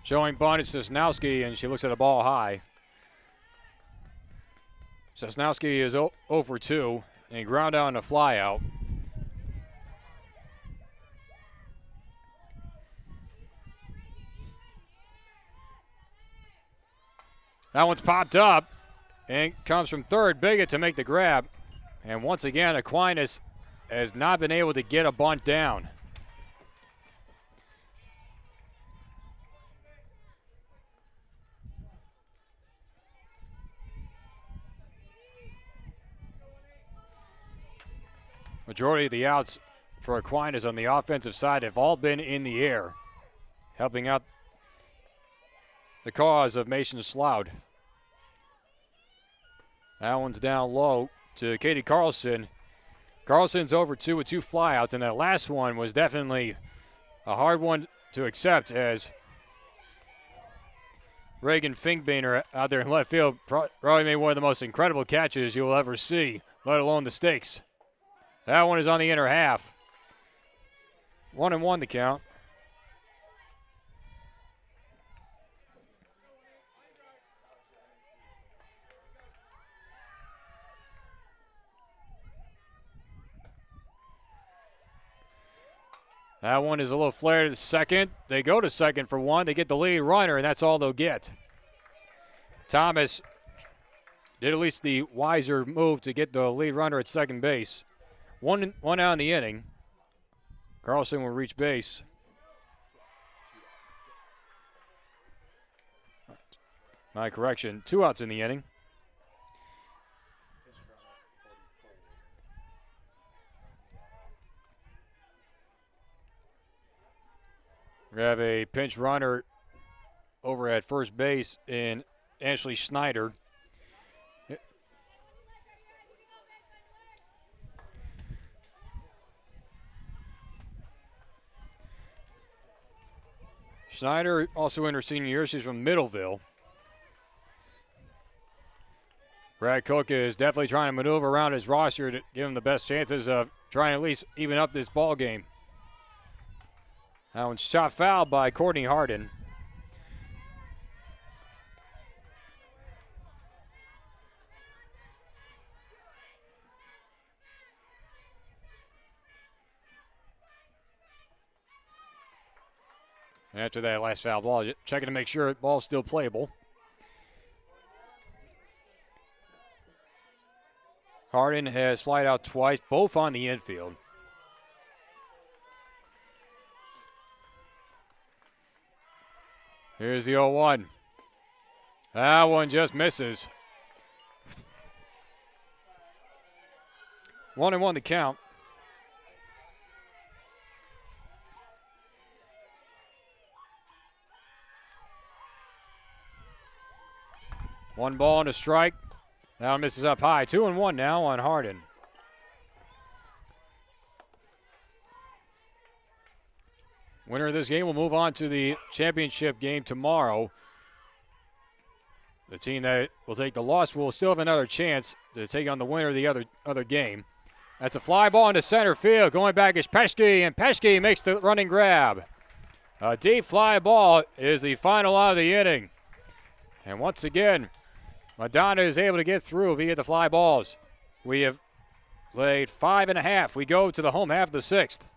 Showing bunt is Sosnowski, and she looks at a ball high. Sosnowski is 0 for 2, and ground out and a fly out. That one's popped up and comes from third. Bigot to make the grab. And once again, Aquinas has not been able to get a bunt down. Majority of the outs for Aquinas on the offensive side have all been in the air, helping out the cause of Mason Sloud. That one's down low to Katie Carlson. Carlson's over 2 with 2 flyouts, and that last one was definitely a hard one to accept as Reagan Finkbeiner out there in left field probably made one of the most incredible catches you'll ever see, let alone the stakes. That one is on the inner half. 1-1 the count. That one is a little flare to the second. They go to second for one. They get the lead runner, and that's all they'll get. Thomas did at least the wiser move to get the lead runner at second base. One out in the inning. Carlson will reach base. My correction, 2 outs in the inning. We have a pinch runner over at first base in Ashley Schneider. Schneider also in her senior year. She's from Middleville. Brad Cook is definitely trying to maneuver around his roster to give him the best chances of trying to at least even up this ball game. That one's shot foul by Courtney Harden. And after that last foul ball, checking to make sure the ball's still playable. Harden has flied out twice, both on the infield. Here's the 0-1. That one just misses. 1-1 the count. One ball and a strike. That one misses up high. 2-1 now on Harden. Winner of this game will move on to the championship game tomorrow. The team that will take the loss will still have another chance to take on the winner of the other game. That's a fly ball into center field. Going back is Peschke, and Peschke makes the running grab. A deep fly ball is the final out of the inning. And once again, Madonna is able to get through via the fly balls. We have played 5.5. We go to the home half of the sixth.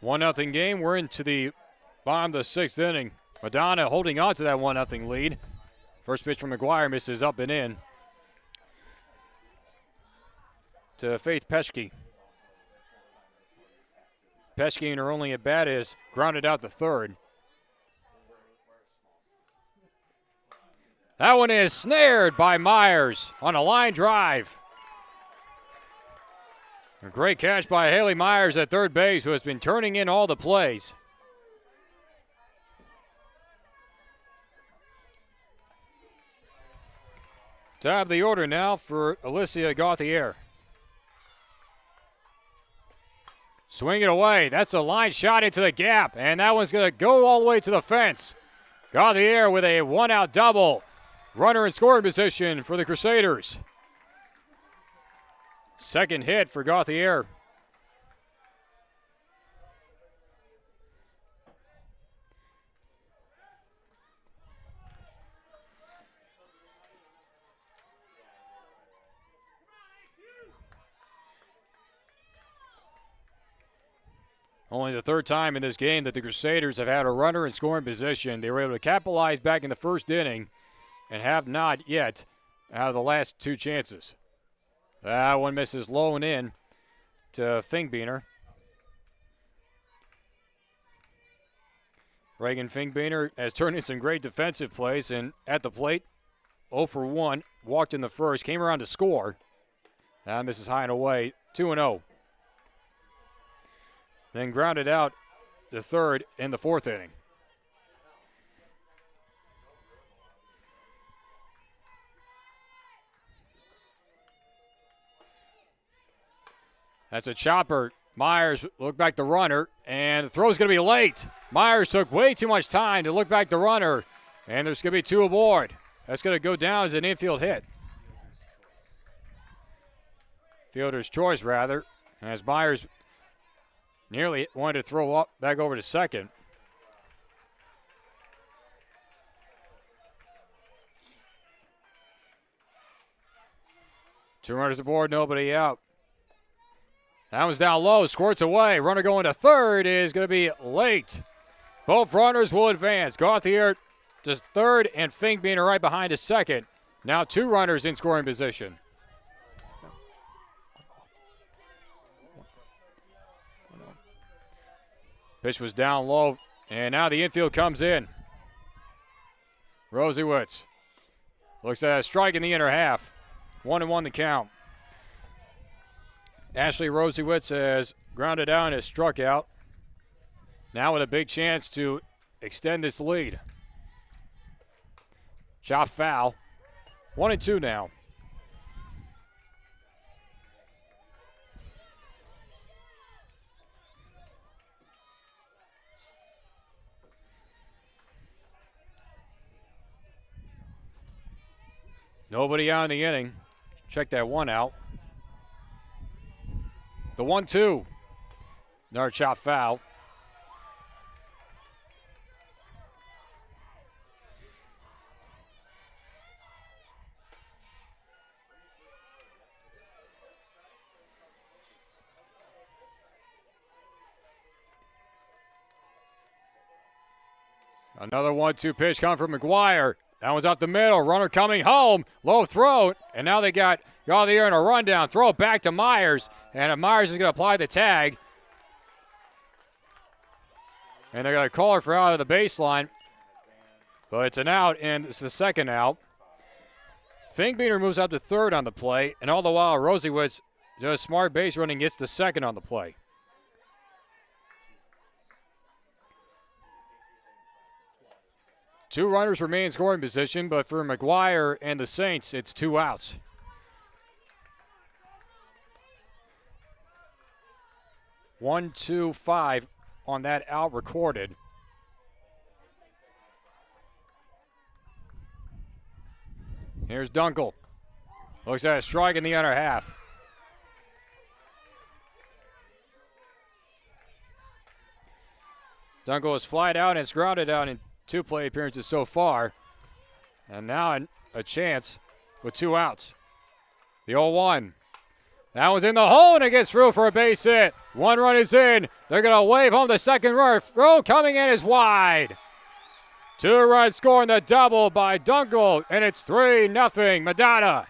One nothing game. We're into the bottom of the sixth inning. Madonna holding on to that 1-0 lead. First pitch from McGuire misses up and in to Faith Peschke. Peschke in her only at bat is grounded out to third. That one is snared by Myers on a line drive. A great catch by Haley Myers at third base, who has been turning in all the plays. Top of the order now for Alicia Gauthier. Swing it away. That's a line shot into the gap, and that one's going to go all the way to the fence. Gauthier with a one-out double. Runner in scoring position for the Crusaders. Second hit for Gauthier. Only the third time in this game that the Crusaders have had a runner in scoring position. They were able to capitalize back in the first inning and have not yet out of the last two chances. That one misses low and in to Fingbeener. Reagan Fingbeener has turned in some great defensive plays, and at the plate, 0 for 1, walked in the first, came around to score. That misses high and away, 2-0. Then grounded out to third in the fourth inning. That's a chopper. Myers looked back the runner, and the throw's going to be late. Myers took way too much time to look back the runner, and there's going to be two aboard. That's going to go down as an infield hit. Fielder's choice, rather, as Myers nearly wanted to throw up back over to second. Two runners aboard, nobody out. That one's down low, squirts away. Runner going to third is going to be late. Both runners will advance. Gauthier to third, and Fink being right behind to second. Now two runners in scoring position. Pitch was down low, and now the infield comes in. Rosiewicz looks at a strike in the inner half. 1-1 the count. Ashley Rosiewicz has grounded out and has struck out. Now with a big chance to extend this lead. Chop foul. 1-2 now. Nobody out in the inning. Check that one out. The 1-2. Another chop foul. Another 1-2 pitch coming from McGuire. That one's up the middle. Runner coming home. Low throw. And now they got Gauthier in a rundown. Throw it back to Myers. And Myers is going to apply the tag. And they're going to call her for out of the baseline. But it's an out, and it's the second out. Finkbeater moves up to third on the play. And all the while, Rosiewicz does smart base running, gets the second on the play. Two runners remain in scoring position, but for McGuire and the Saints, it's two outs. One, two, five on that out recorded. Here's Dunkel. Looks at a strike in the other half. Dunkel is flied out and it's grounded out in two plate appearances so far. And now a chance with two outs. The 0-1. That one's in the hole and it gets through for a base hit. One run is in. They're going to wave home the second runner. Throw coming in is wide. Two runs scoring the double by Dunkel, and it's 3-0 Madonna.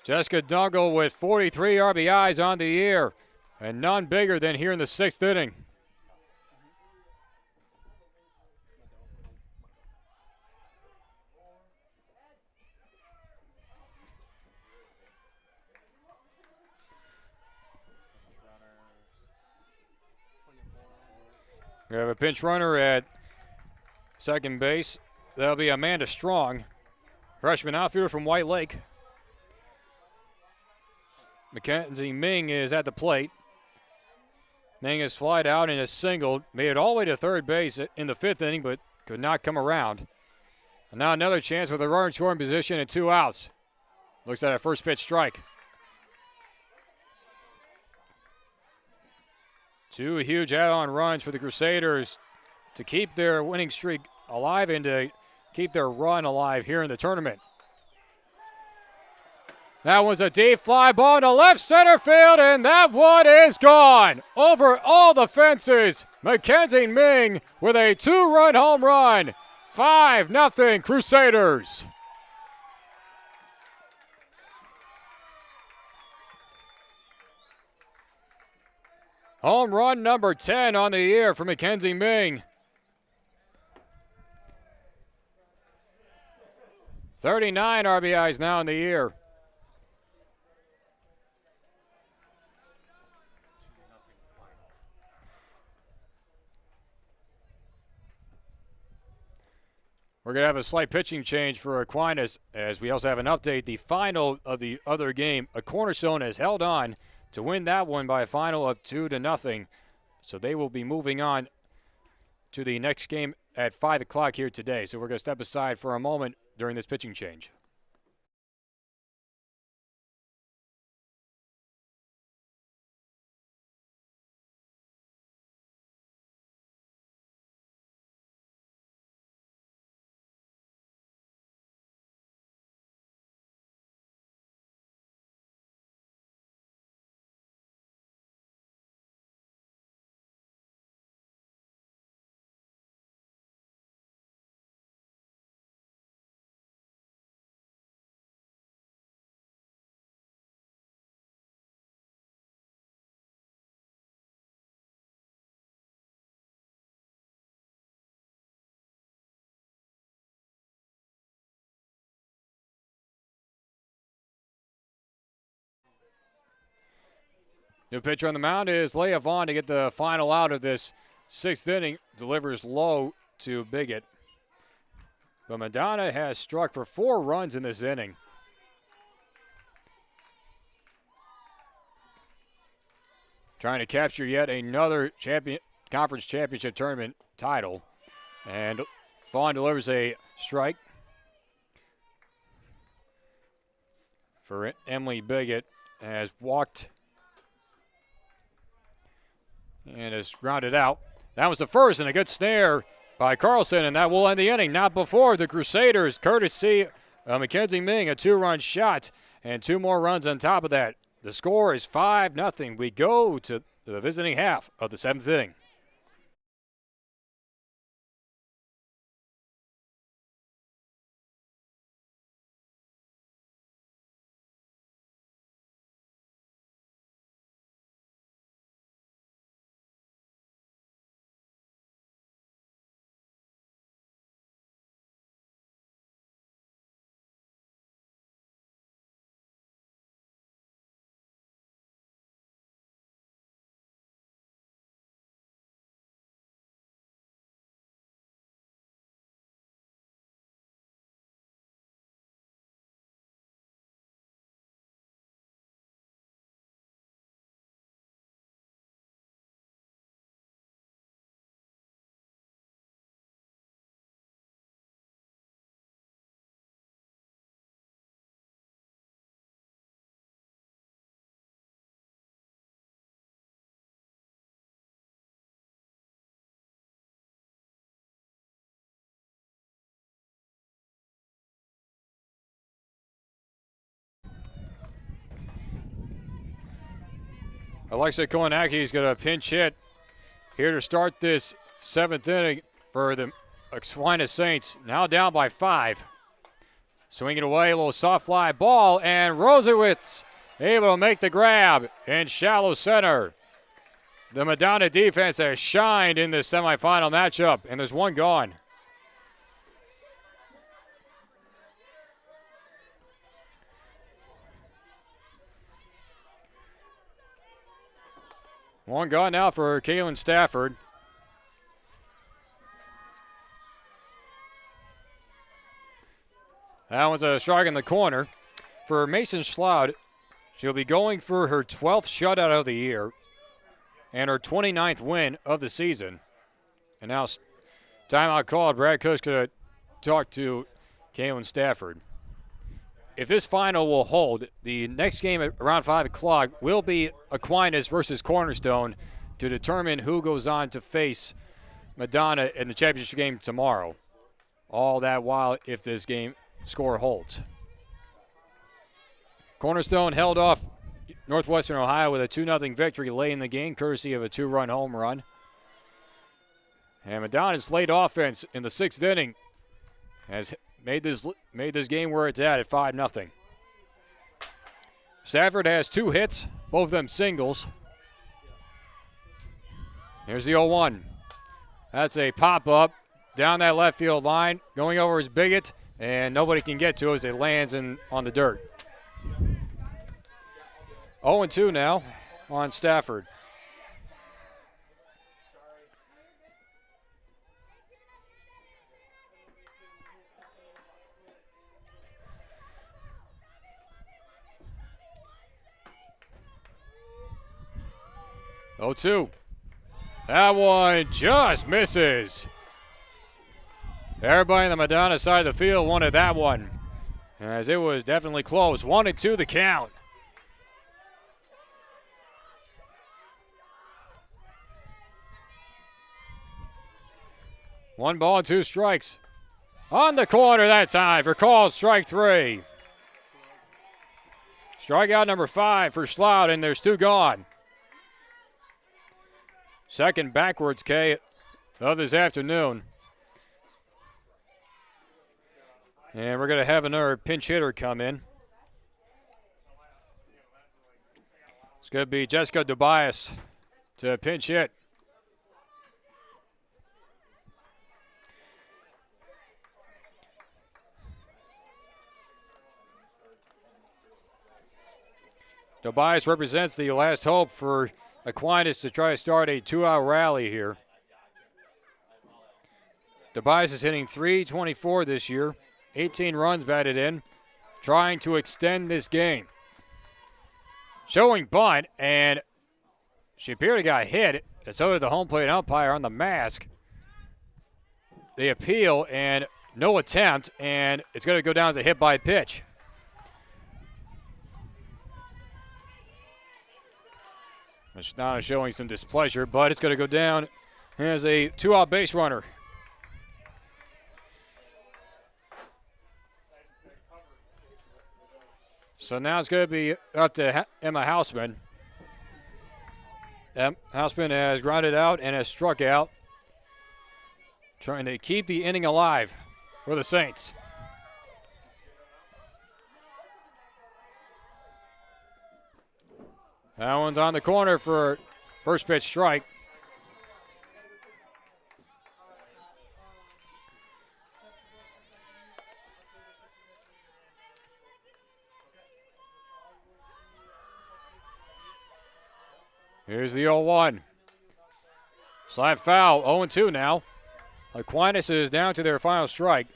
Jessica Dunkel with 43 RBIs on the year, and none bigger than here in the sixth inning. We have a pinch runner at second base. That'll be Amanda Strong, freshman outfielder from White Lake. Mackenzie Ming is at the plate. Ming has flied out and has singled, made it all the way to third base in the fifth inning, but could not come around. And now another chance with a runner in scoring position and two outs. Looks at a first pitch strike. Two huge add-on runs for the Crusaders to keep their winning streak alive and to keep their run alive here in the tournament. That was a deep fly ball to left center field, and that one is gone. Over all the fences, Mackenzie Ming with a two-run home run. 5-0 Crusaders. Home run number 10 on the year for Mackenzie Ming. 39 RBIs now in the year. We're going to have a slight pitching change for Aquinas, as we also have an update. The final of the other game, a Cornerstone has held on to win that one by a final of 2-0. So they will be moving on to the next game at 5 o'clock here today. So we're going to step aside for a moment during this pitching change. New pitcher on the mound is Leah Vaughn to get the final out of this 6th inning. Delivers low to Bigot. But Madonna has struck for 4 runs in this inning. Trying to capture yet another conference championship tournament title. And Vaughn delivers a strike for Emily Bigot. Has walked and is grounded out. That was the first, and a good snare by Carlson, and that will end the inning. Not before the Crusaders, courtesy of Mackenzie Ming, a 2-run shot, and 2 more runs on top of that. The score is 5-0. We go to the visiting half of the 7th inning. Alexa Kownacki is going to pinch hit here to start this 7th inning for the Aquinas Saints. Now down by 5. Swinging away, a little soft fly ball, and Rosewitz able to make the grab in shallow center. The Madonna defense has shined in this semifinal matchup, and there's 1 gone. One gone now for Kaylin Stafford. That one's a strike in the corner. For Mason Schloud, she'll be going for her 12th shutout of the year and her 29th win of the season. And now timeout called. Brad Cook's going to talk to Kaylin Stafford. If this final will hold, the next game at around 5 o'clock will be Aquinas versus Cornerstone to determine who goes on to face Madonna in the championship game tomorrow. All that while if this game score holds. Cornerstone held off Northwestern Ohio with a 2-0 victory late in the game, courtesy of a 2-run home run. And Madonna's late offense in the 6th inning has made this game where it's at 5-0. Stafford has 2 hits, both of them singles. Here's the 0-1. That's a pop-up down that left field line. Going over is Bigot, and nobody can get to it as it lands on the dirt. 0-2 now on Stafford. Oh, 2. That one just misses. Everybody on the Madonna side of the field wanted that one, as it was definitely close. 1-2 the count. One ball and 2 strikes. On the corner that time for called strike 3. Strikeout number 5 for Slout, and there's 2 gone. Second backwards K of this afternoon. And we're going to have another pinch hitter come in. It's going to be Jessica Tobias to pinch hit. Tobias represents the last hope for Aquinas to try to start a 2-out rally here. Tobias is hitting .324 this year, 18 runs batted in, trying to extend this game. Showing bunt, and she appeared to got hit, and so did the home plate umpire on the mask. They appeal, and no attempt, and it's going to go down as a hit by pitch. Madonna showing some displeasure, but it's going to go down as a 2-out base runner. So now it's going to be up to Emma Hausman. Hausman has grounded out and has struck out, trying to keep the inning alive for the Saints. That one's on the corner for first pitch strike. Here's the 0-1. Slap foul, 0-2 now. Aquinas is down to their final strike.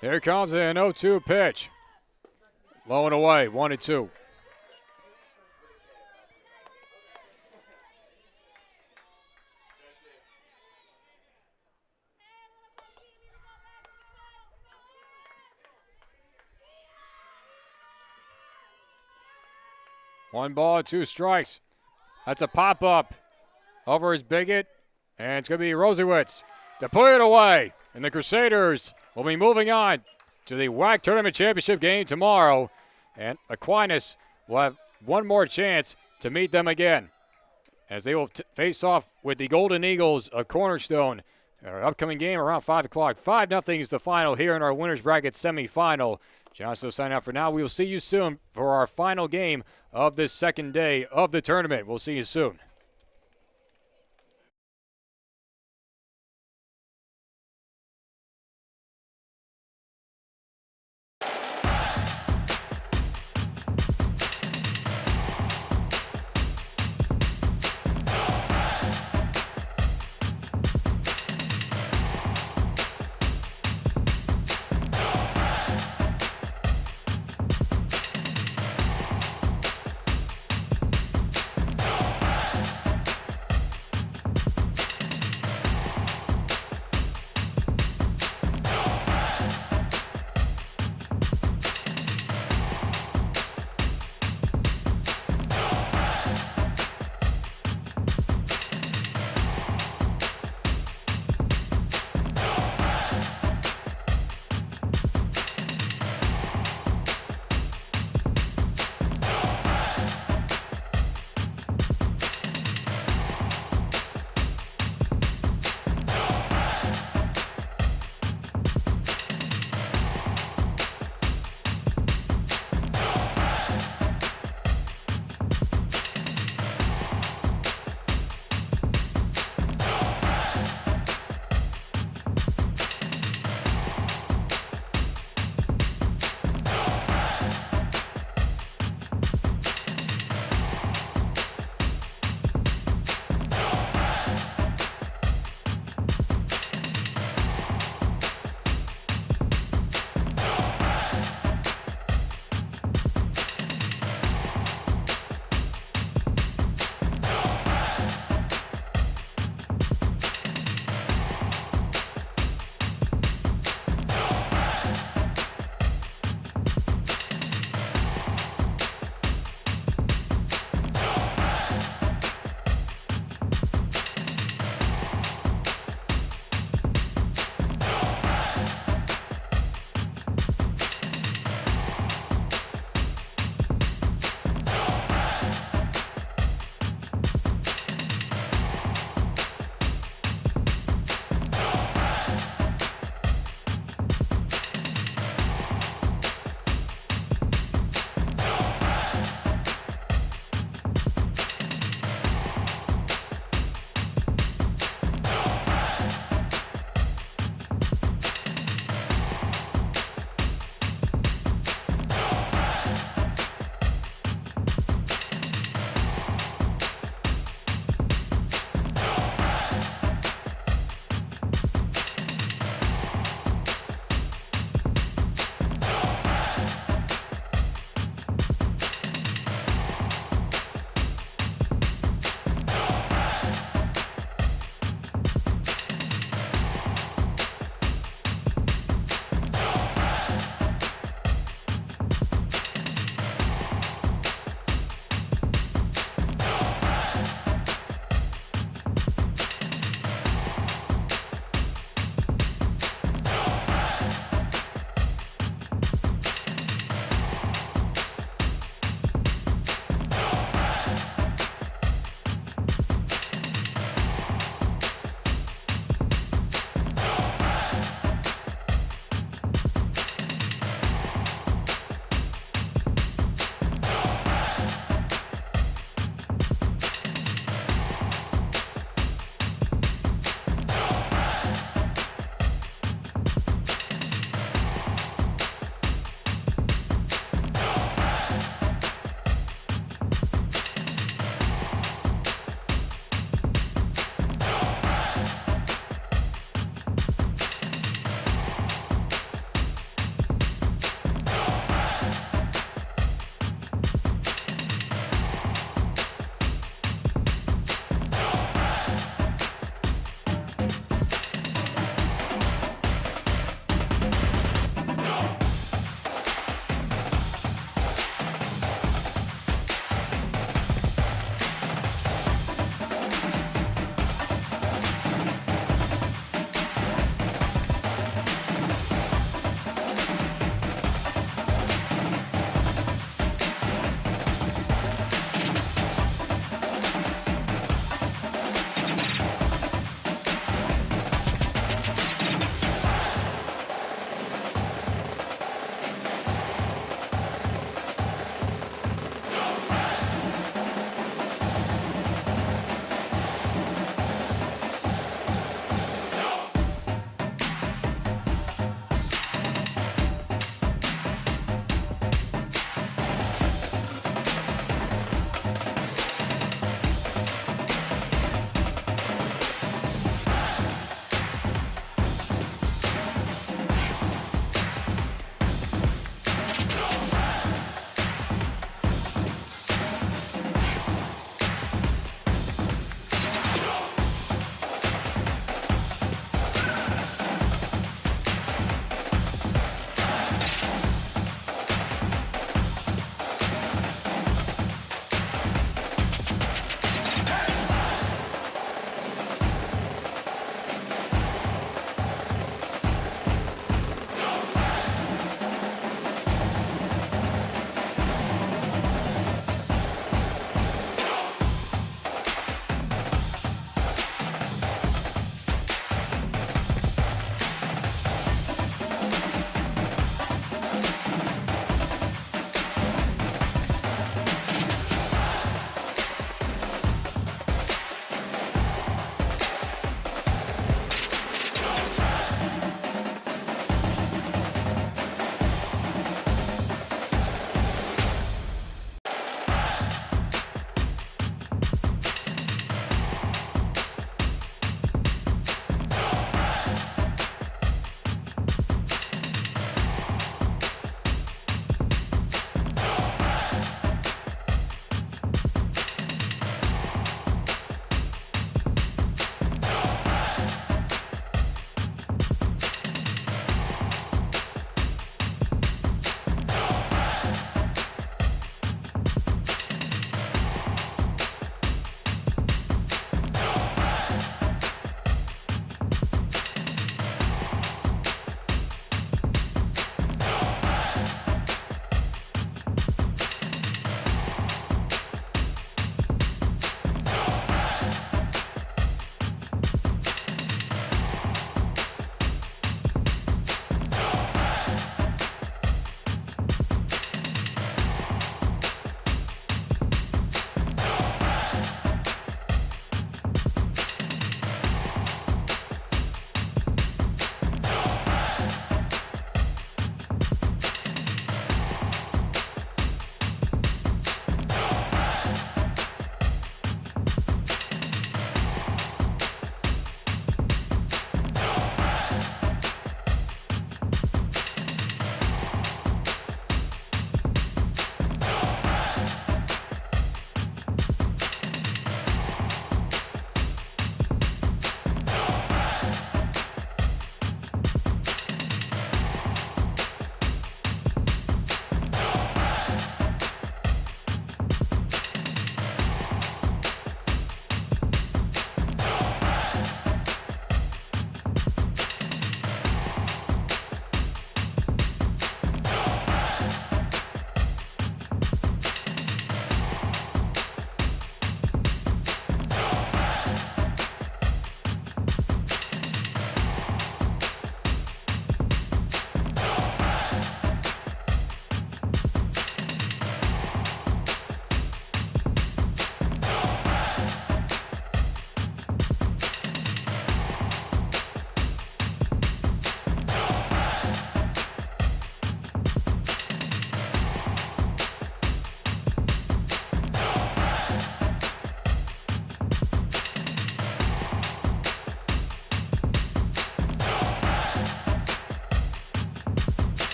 Here comes an 0-2 pitch. Low and away, 1-2. One ball, 2 strikes. That's a pop-up over his bigot, and it's going to be Rosiewicz to put it away. And the Crusaders will be moving on to the WHAC Tournament Championship game tomorrow, and Aquinas will have one more chance to meet them again, as they will face off with the Golden Eagles of Cornerstone. Our upcoming game around 5 o'clock. 5-0 is the final here in our winner's bracket semifinal. Johnson will sign out for now. We will see you soon for our final game of this second day of the tournament. We'll see you soon.